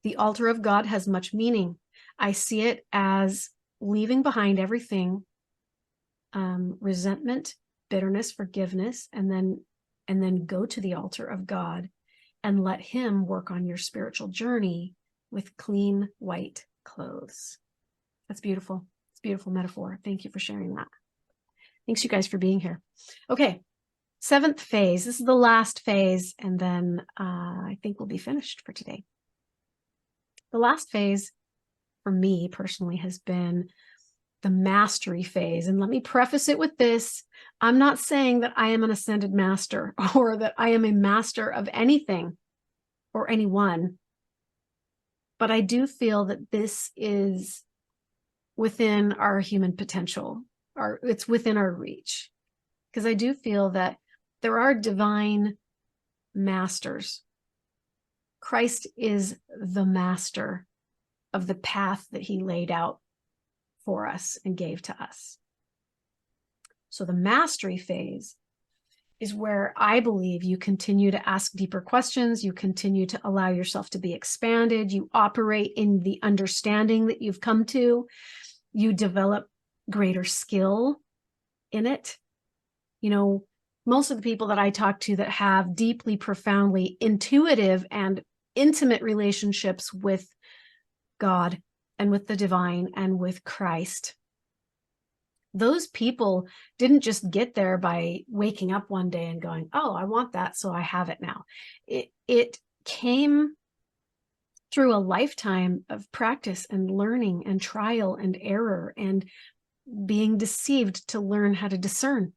A: the altar of God has much meaning. I see it as leaving behind everything, resentment, bitterness, forgiveness, and then go to the altar of God and let him work on your spiritual journey with clean white clothes. That's beautiful. It's a beautiful metaphor. Thank you for sharing that. Thanks you guys for being here. Okay. 7th phase. This is the last phase, and then I think we'll be finished for today. The last phase for me personally has been the mastery phase. And let me preface it with this. I'm not saying that I am an ascended master or that I am a master of anything or anyone, but I do feel that this is within our human potential, or it's within our reach. Because I do feel that there are divine masters. Christ is the master of the path that he laid out for us and gave to us. So the mastery phase is where I believe you continue to ask deeper questions, you continue to allow yourself to be expanded, you operate in the understanding that you've come to, you develop greater skill in it. Most of the people that I talk to that have deeply, profoundly intuitive and intimate relationships with God and with the divine and with Christ, those people didn't just get there by waking up one day and going, oh, I want that, so I have it now. It came through a lifetime of practice and learning and trial and error and being deceived to learn how to discern.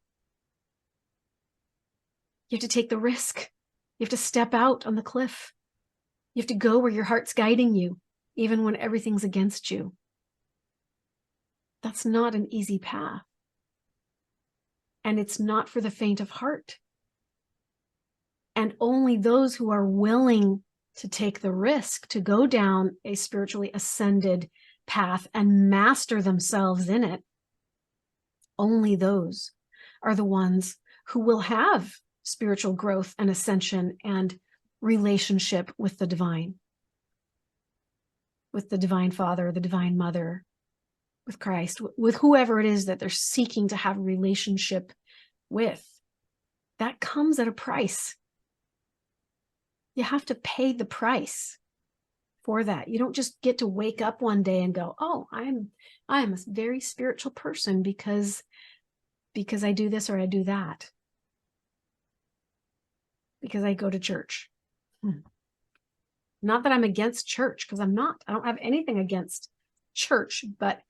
A: You have to take the risk. You have to step out on the cliff. You have to go where your heart's guiding you, even when everything's against you. That's not an easy path. And it's not for the faint of heart. And only those who are willing to take the risk to go down a spiritually ascended path and master themselves in it, only those are the ones who will have spiritual growth and ascension and relationship with the divine Father, the divine mother, with Christ, with whoever it is that they're seeking to have a relationship with. That comes at a price. You have to pay the price for that. You don't just get to wake up one day and go, oh, I am a very spiritual person because I do this or I do that. Because I go to church. Not that I'm against church, because I'm not. I don't have anything against church, but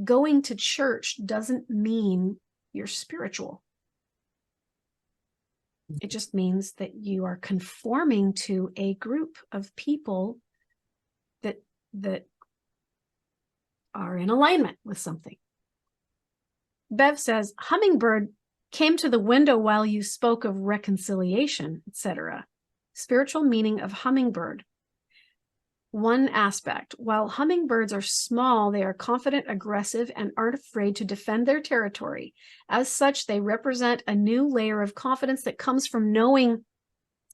A: going to church doesn't mean you're spiritual. It just means that you are conforming to a group of people that are in alignment with something. Bev says, Hummingbird came to the window while you spoke of reconciliation, etc. Spiritual meaning of hummingbird. One aspect, while hummingbirds are small, they are confident, aggressive, and aren't afraid to defend their territory. As such, they represent a new layer of confidence that comes from knowing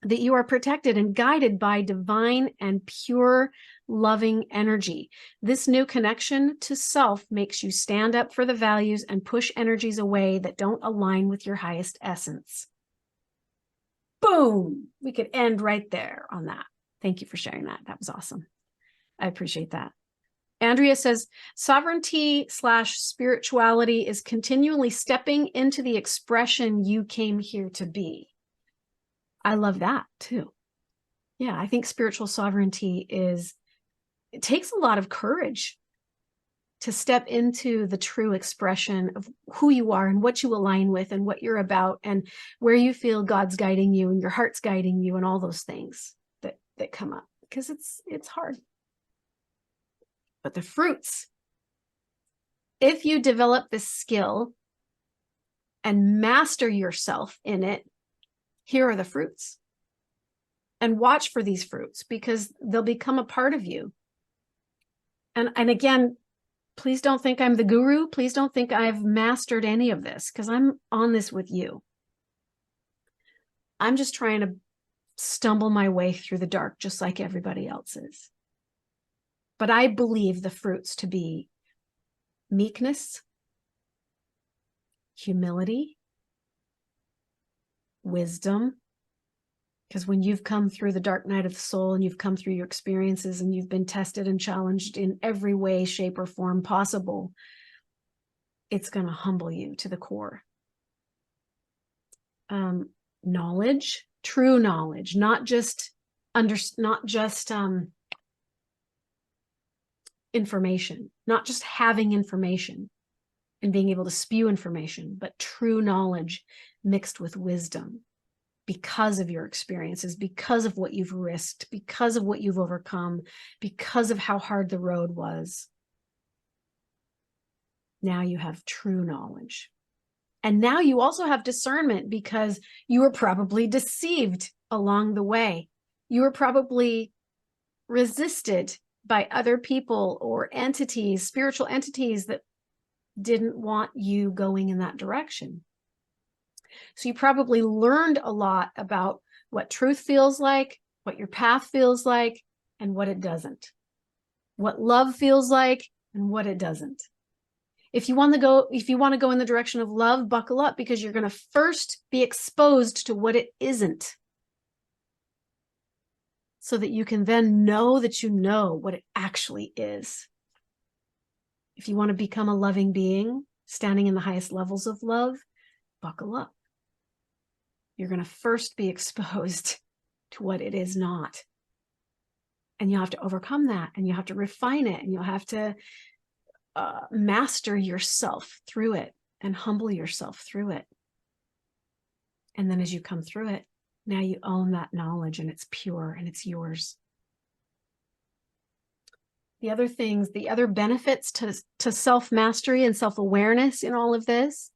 A: that you are protected and guided by divine and pure loving energy. This new connection to self makes you stand up for the values and push energies away that don't align with your highest essence. Boom! We could end right there on that. Thank you for sharing that. That was awesome. I appreciate that. Andrea says, sovereignty/spirituality is continually stepping into the expression you came here to be. I love that too. Yeah, I think spiritual sovereignty it takes a lot of courage to step into the true expression of who you are and what you align with and what you're about and where you feel God's guiding you and your heart's guiding you and all those things that come up, because it's hard. But the fruits, if you develop this skill and master yourself in it, here are the fruits. And watch for these fruits, because they'll become a part of you. And again, please don't think I'm the guru. Please don't think I've mastered any of this, because I'm on this with you. I'm just trying to stumble my way through the dark, just like everybody else is. But I believe the fruits to be meekness, humility, wisdom. Because when you've come through the dark night of the soul and you've come through your experiences and you've been tested and challenged in every way, shape, or form possible, it's going to humble you to the core. Knowledge, true knowledge, not just information, not just having information and being able to spew information, but true knowledge mixed with wisdom. Because of your experiences, because of what you've risked, because of what you've overcome, because of how hard the road was. Now you have true knowledge. And now you also have discernment, because you were probably deceived along the way. You were probably resisted by other people or entities, spiritual entities that didn't want you going in that direction. So you probably learned a lot about what truth feels like, what your path feels like, and what it doesn't. What love feels like and what it doesn't. If you want to go in the direction of love, buckle up, because you're going to first be exposed to what it isn't, so that you can then know that you know what it actually is. If you want to become a loving being, standing in the highest levels of love, buckle up. You're going to first be exposed to what it is not. And you'll have to overcome that, and you'll have to refine it, and you'll have to master yourself through it and humble yourself through it. And then as you come through it, now you own that knowledge, and it's pure and it's yours. The other things, the other benefits to self-mastery and self-awareness in all of this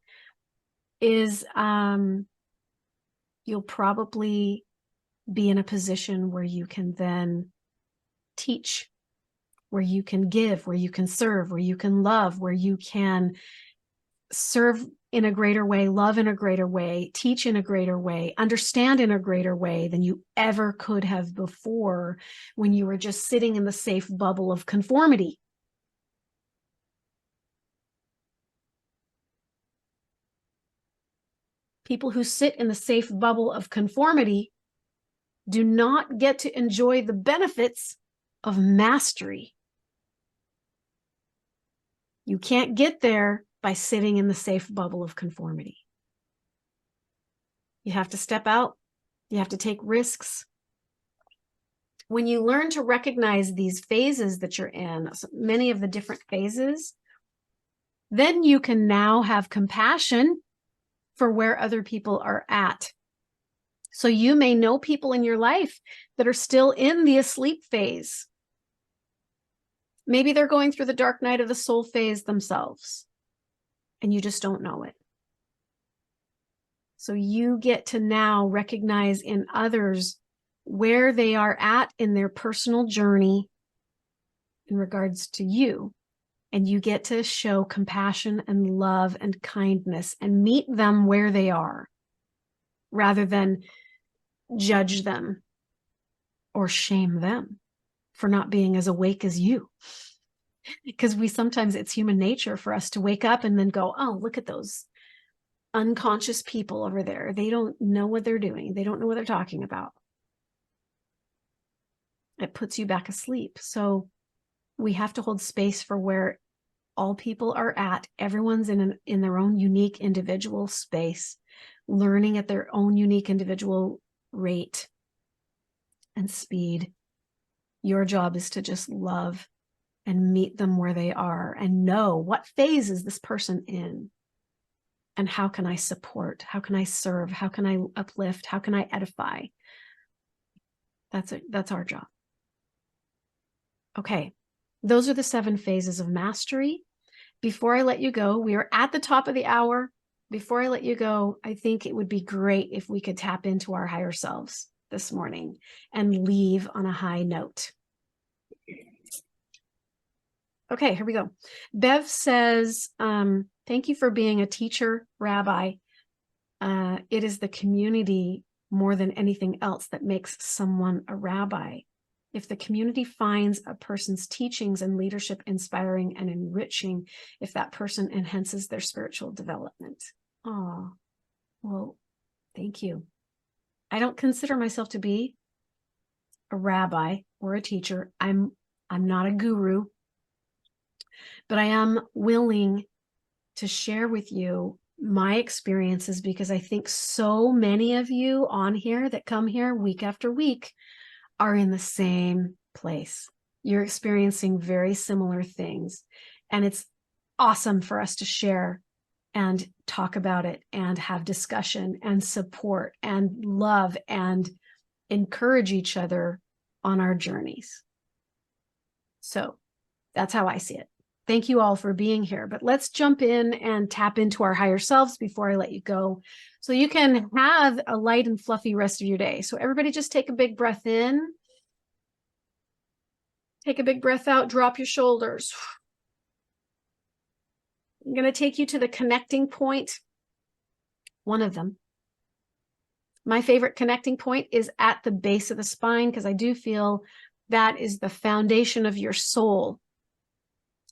A: is you'll probably be in a position where you can then teach, where you can give, where you can serve, where you can love, where you can serve in a greater way, love in a greater way, teach in a greater way, understand in a greater way than you ever could have before, when you were just sitting in the safe bubble of conformity. People who sit in the safe bubble of conformity do not get to enjoy the benefits of mastery. You can't get there by sitting in the safe bubble of conformity. You have to step out. You have to take risks. When you learn to recognize these phases that you're in, many of the different phases, then you can now have compassion for where other people are at. So you may know people in your life that are still in the asleep phase. Maybe they're going through the dark night of the soul phase themselves, and you just don't know it. So you get to now recognize in others where they are at in their personal journey in regards to you. And you get to show compassion and love and kindness and meet them where they are, rather than judge them or shame them for not being as awake as you. Because sometimes it's human nature for us to wake up and then go, oh, look at those unconscious people over there. They don't know what they're doing. They don't know what they're talking about. It puts you back asleep. So we have to hold space for where all people are at. Everyone's in their own unique individual space, learning at their own unique individual rate and speed. Your job is to just love and meet them where they are and know what phase is this person in, and how can I support, how can I serve, how can I uplift, how can I edify. That's our job. Okay, those are the 7 phases of mastery. Before I let you go, we are at the top of the hour. Before I let you go, I think it would be great if we could tap into our higher selves this morning and leave on a high note. Okay, here we go. Bev says, thank you for being a teacher, Rabbi. It is the community more than anything else that makes someone a rabbi. If the community finds a person's teachings and leadership inspiring and enriching, if that person enhances their spiritual development. Oh, well, thank you. I don't consider myself to be a rabbi or a teacher. I'm not a guru, but I am willing to share with you my experiences, because I think so many of you on here that come here week after week are in the same place. You're experiencing very similar things. And it's awesome for us to share and talk about it and have discussion and support and love and encourage each other on our journeys. So that's how I see it. Thank you all for being here, but let's jump in and tap into our higher selves before I let you go, so you can have a light and fluffy rest of your day. So everybody just take a big breath in, take a big breath out, drop your shoulders. I'm going to take you to the connecting point, one of them. My favorite connecting point is at the base of the spine, because I do feel that is the foundation of your soul.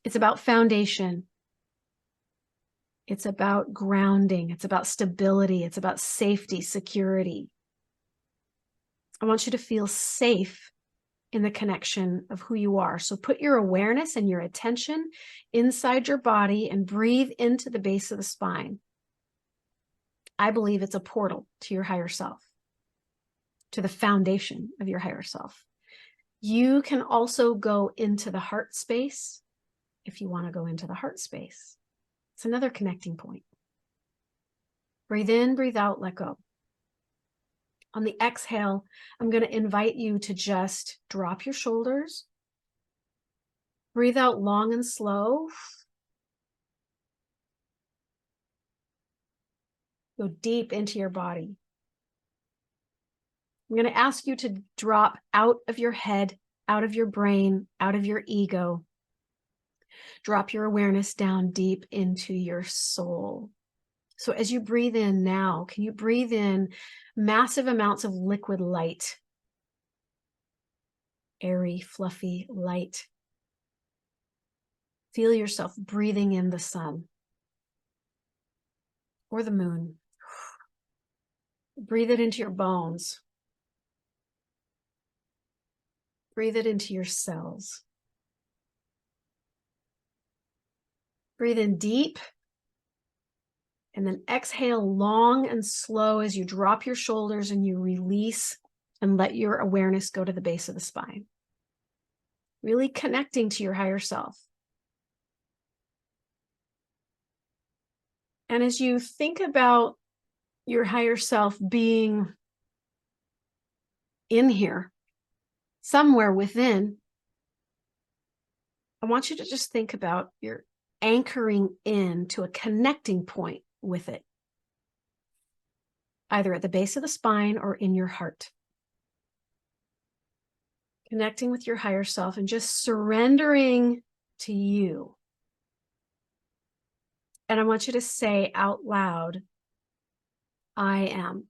A: It's about foundation. It's about grounding. It's about stability. It's about safety, security. I want you to feel safe in the connection of who you are. So put your awareness and your attention inside your body and breathe into the base of the spine. I believe it's a portal to your higher self, to the foundation of your higher self. You can also go into the heart space if you want to go into the heart space. It's another connecting point. Breathe in, breathe out, let go. On the exhale, I'm going to invite you to just drop your shoulders. Breathe out long and slow. Go deep into your body. I'm going to ask you to drop out of your head, out of your brain, out of your ego. Drop your awareness down deep into your soul. So as you breathe in now, can you breathe in massive amounts of liquid light? Airy, fluffy light. Feel yourself breathing in the sun or the moon. Breathe it into your bones. Breathe it into your cells. Breathe in deep, and then exhale long and slow as you drop your shoulders and you release and let your awareness go to the base of the spine. Really connecting to your higher self. And as you think about your higher self being in here, somewhere within, I want you to just think about your anchoring in to a connecting point with it, either at the base of the spine or in your heart. Connecting with your higher self and just surrendering to you. And I want you to say out loud, I am.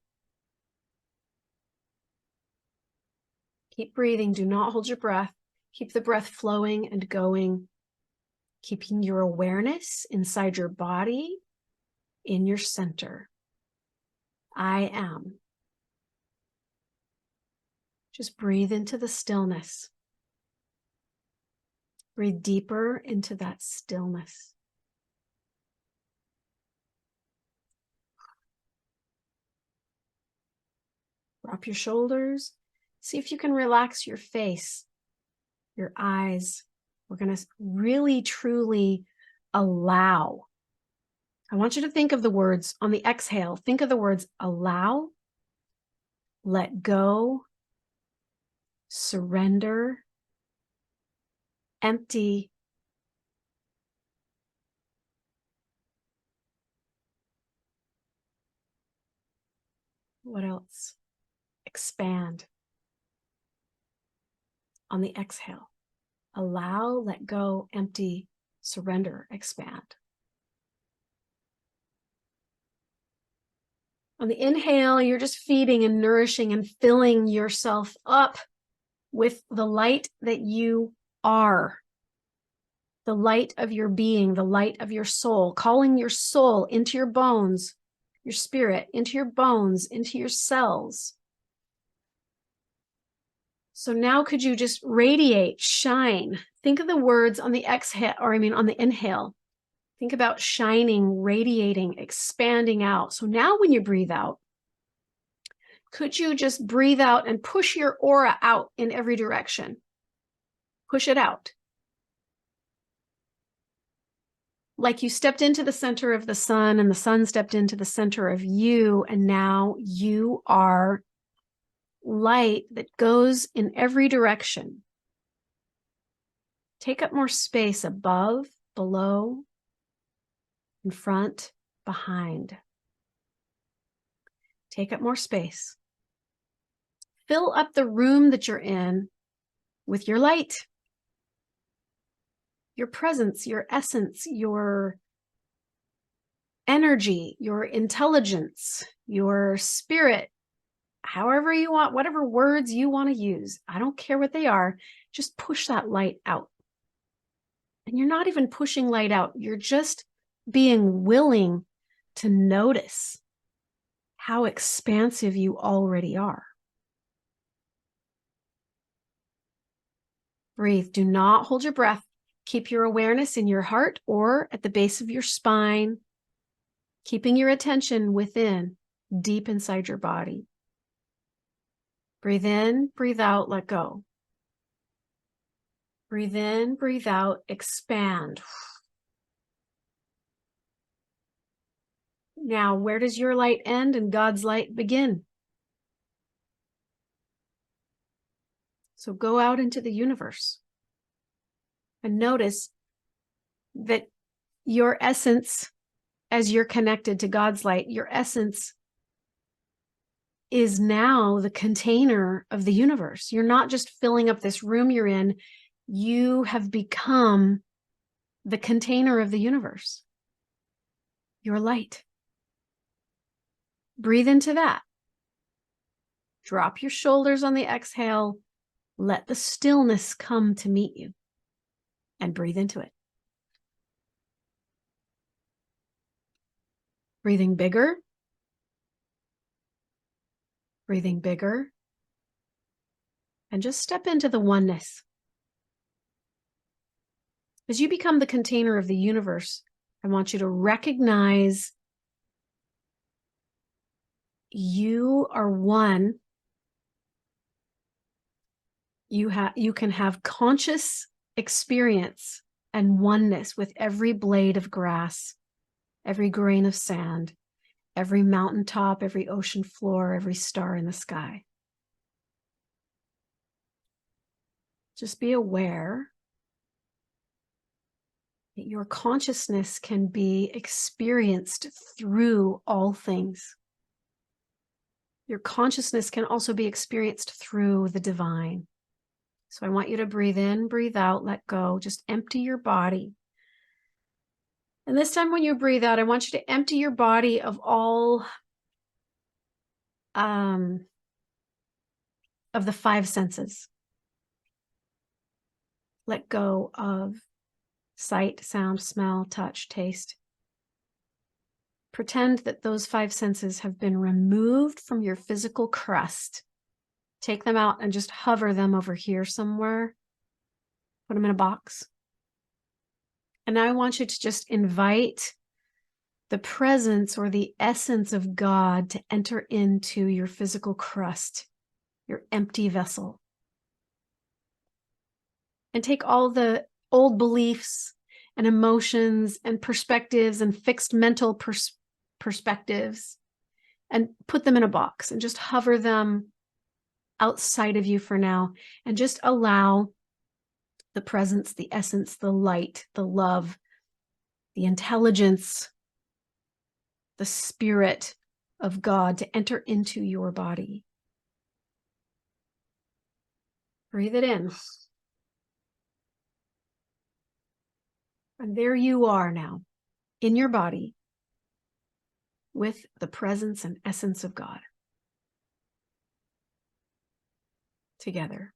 A: Keep breathing. Do not hold your breath. Keep the breath flowing and going, keeping your awareness inside your body, in your center. I am. Just breathe into the stillness. Breathe deeper into that stillness. Drop your shoulders. See if you can relax your face, your eyes. We're going to really, truly allow. I want you to think of the words on the exhale. Think of the words allow, let go, surrender, empty, what else? Expand. On the exhale, allow, let go, empty, surrender, expand. On the inhale, you're just feeding and nourishing and filling yourself up with the light that you are, the light of your being, the light of your soul, calling your soul into your bones, your spirit, into your bones, into your cells. So now could you just radiate, shine? Think of the words on the exhale, or on the inhale. Think about shining, radiating, expanding out. So now when you breathe out, could you just breathe out and push your aura out in every direction? Push it out. Like you stepped into the center of the sun and the sun stepped into the center of you, and now you are light that goes in every direction. Take up more space above, below, in front, behind. Take up more space. Fill up the room that you're in with your light, your presence, your essence, your energy, your intelligence, your spirit, however you want, whatever words you want to use. I don't care what they are. Just push that light out. And you're not even pushing light out. You're just being willing to notice how expansive you already are. Breathe. Do not hold your breath. Keep your awareness in your heart or at the base of your spine, keeping your attention within, deep inside your body. Breathe in, breathe out, let go. Breathe in, breathe out, expand. Now, where does your light end and God's light begin? So go out into the universe and notice that your essence, as you're connected to God's light, your essence is now the container of the universe. You're not just filling up this room you're in. You have become the container of the universe. Your light. Breathe into that. Drop your shoulders on the exhale. Let the stillness come to meet you and breathe into it. Breathing bigger. Breathing bigger. And just step into the oneness. As you become the container of the universe, I want you to recognize you are one. You can have conscious experience and oneness with every blade of grass, every grain of sand, every mountaintop, every ocean floor, every star in the sky. Just be aware that your consciousness can be experienced through all things. Your consciousness can also be experienced through the divine. So I want you to breathe in, breathe out, let go. Just empty your body. And this time when you breathe out, I want you to empty your body of all of the five senses. Let go of sight, sound, smell, touch, taste. Pretend that those five senses have been removed from your physical crust. Take them out and just hover them over here somewhere. Put them in a box. And now I want you to just invite the presence or the essence of God to enter into your physical crust, your empty vessel. And take all the old beliefs and emotions and perspectives and fixed mental perspectives and put them in a box and just hover them outside of you for now, and just allow the presence, the essence, the light, the love, the intelligence, the spirit of God to enter into your body. Breathe it in. And there you are now in your body with the presence and essence of God together.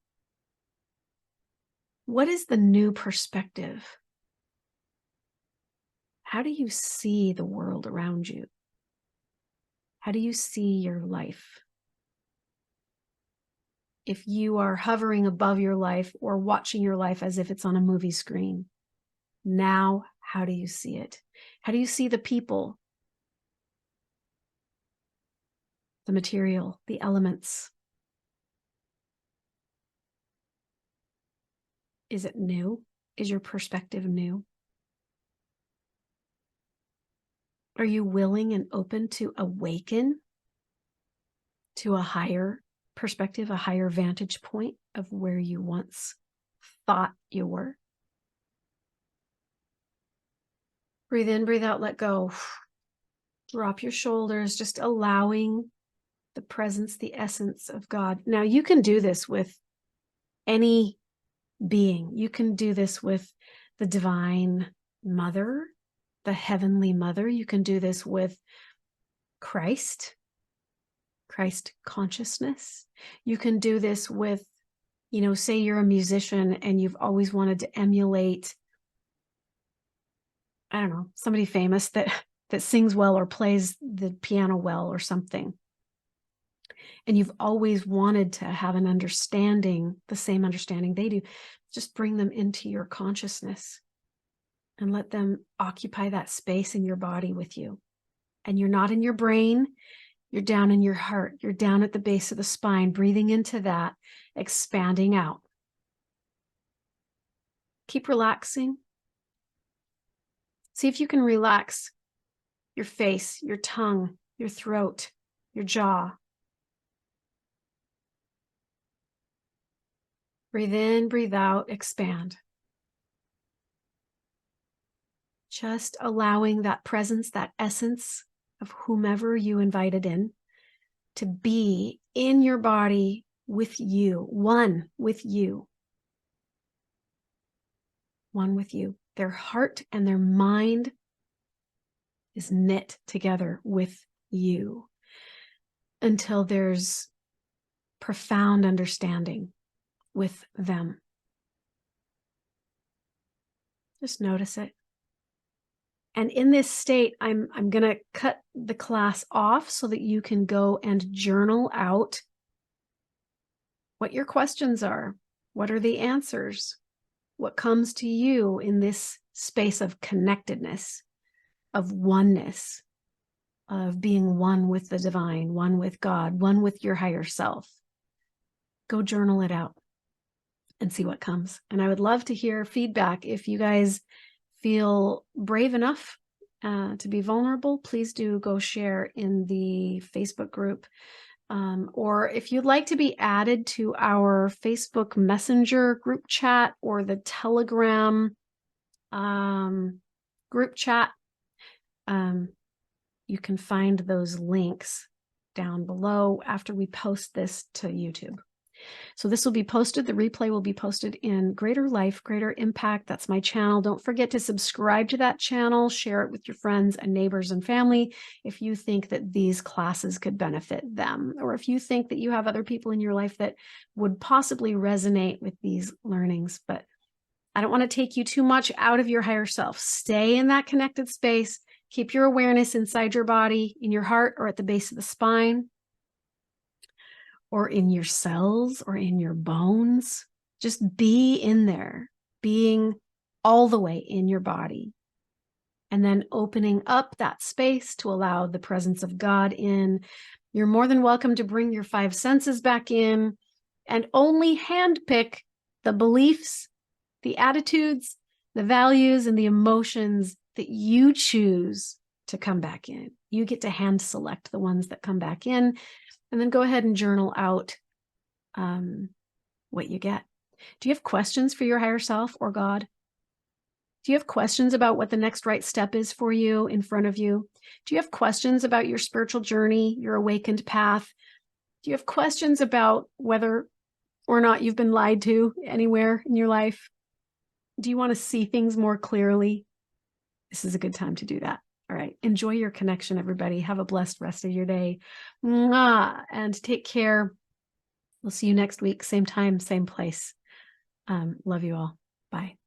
A: What is the new perspective? How do you see the world around you? How do you see your life? If you are hovering above your life or watching your life as if it's on a movie screen, now how do you see it? How do you see the people, the material, the elements? Is it new? Is your perspective new? Are you willing and open to awaken to a higher perspective, a higher vantage point of where you once thought you were? Breathe in, breathe out, let go. Drop your shoulders, just allowing the presence, the essence of God. Now, you can do this with any being. You can do this with the Divine Mother, the Heavenly Mother. You can do this with Christ consciousness. You can do this with, say you're a musician and you've always wanted to emulate, I don't know, somebody famous that sings well or plays the piano well or something. And you've always wanted to have an understanding, the same understanding they do. Just bring them into your consciousness and let them occupy that space in your body with you. And you're not in your brain, you're down in your heart. You're down at the base of the spine, breathing into that, expanding out. Keep relaxing. See if you can relax your face, your tongue, your throat, your jaw. Breathe in, breathe out, expand. Just allowing that presence, that essence of whomever you invited in to be in your body with you, one with you. One with you. Their heart and their mind is knit together with you until there's profound understanding with them. Just notice it. And in this state, I'm going to cut the class off so that you can go and journal out what your questions are. What are the answers? What comes to you in this space of connectedness, of oneness, of being one with the divine, one with God, one with your higher self? Go journal it out and see what comes. And I would love to hear feedback. If you guys feel brave enough to be vulnerable, please do go share in the Facebook group. Or if you'd like to be added to our Facebook Messenger group chat or the Telegram group chat, you can find those links down below after we post this to YouTube. So this will be posted. The replay will be posted in Greater Life, Greater Impact. That's my channel. Don't forget to subscribe to that channel. Share it with your friends and neighbors and family if you think that these classes could benefit them, or if you think that you have other people in your life that would possibly resonate with these learnings. But I don't want to take you too much out of your higher self. Stay in that connected space. Keep your awareness inside your body, in your heart, or at the base of the spine, or in your cells, or in your bones. Just be in there, being all the way in your body. And then opening up that space to allow the presence of God in. You're more than welcome to bring your 5 senses back in and only handpick the beliefs, the attitudes, the values, and the emotions that you choose to come back in. You get to hand select the ones that come back in, and then go ahead and journal out what you get. Do you have questions for your higher self or God? Do you have questions about what the next right step is for you in front of you? Do you have questions about your spiritual journey, your awakened path? Do you have questions about whether or not you've been lied to anywhere in your life? Do you want to see things more clearly? This is a good time to do that. All right. Enjoy your connection, everybody. Have a blessed rest of your day. Mwah! And take care. We'll see you next week. Same time, same place. Love you all. Bye.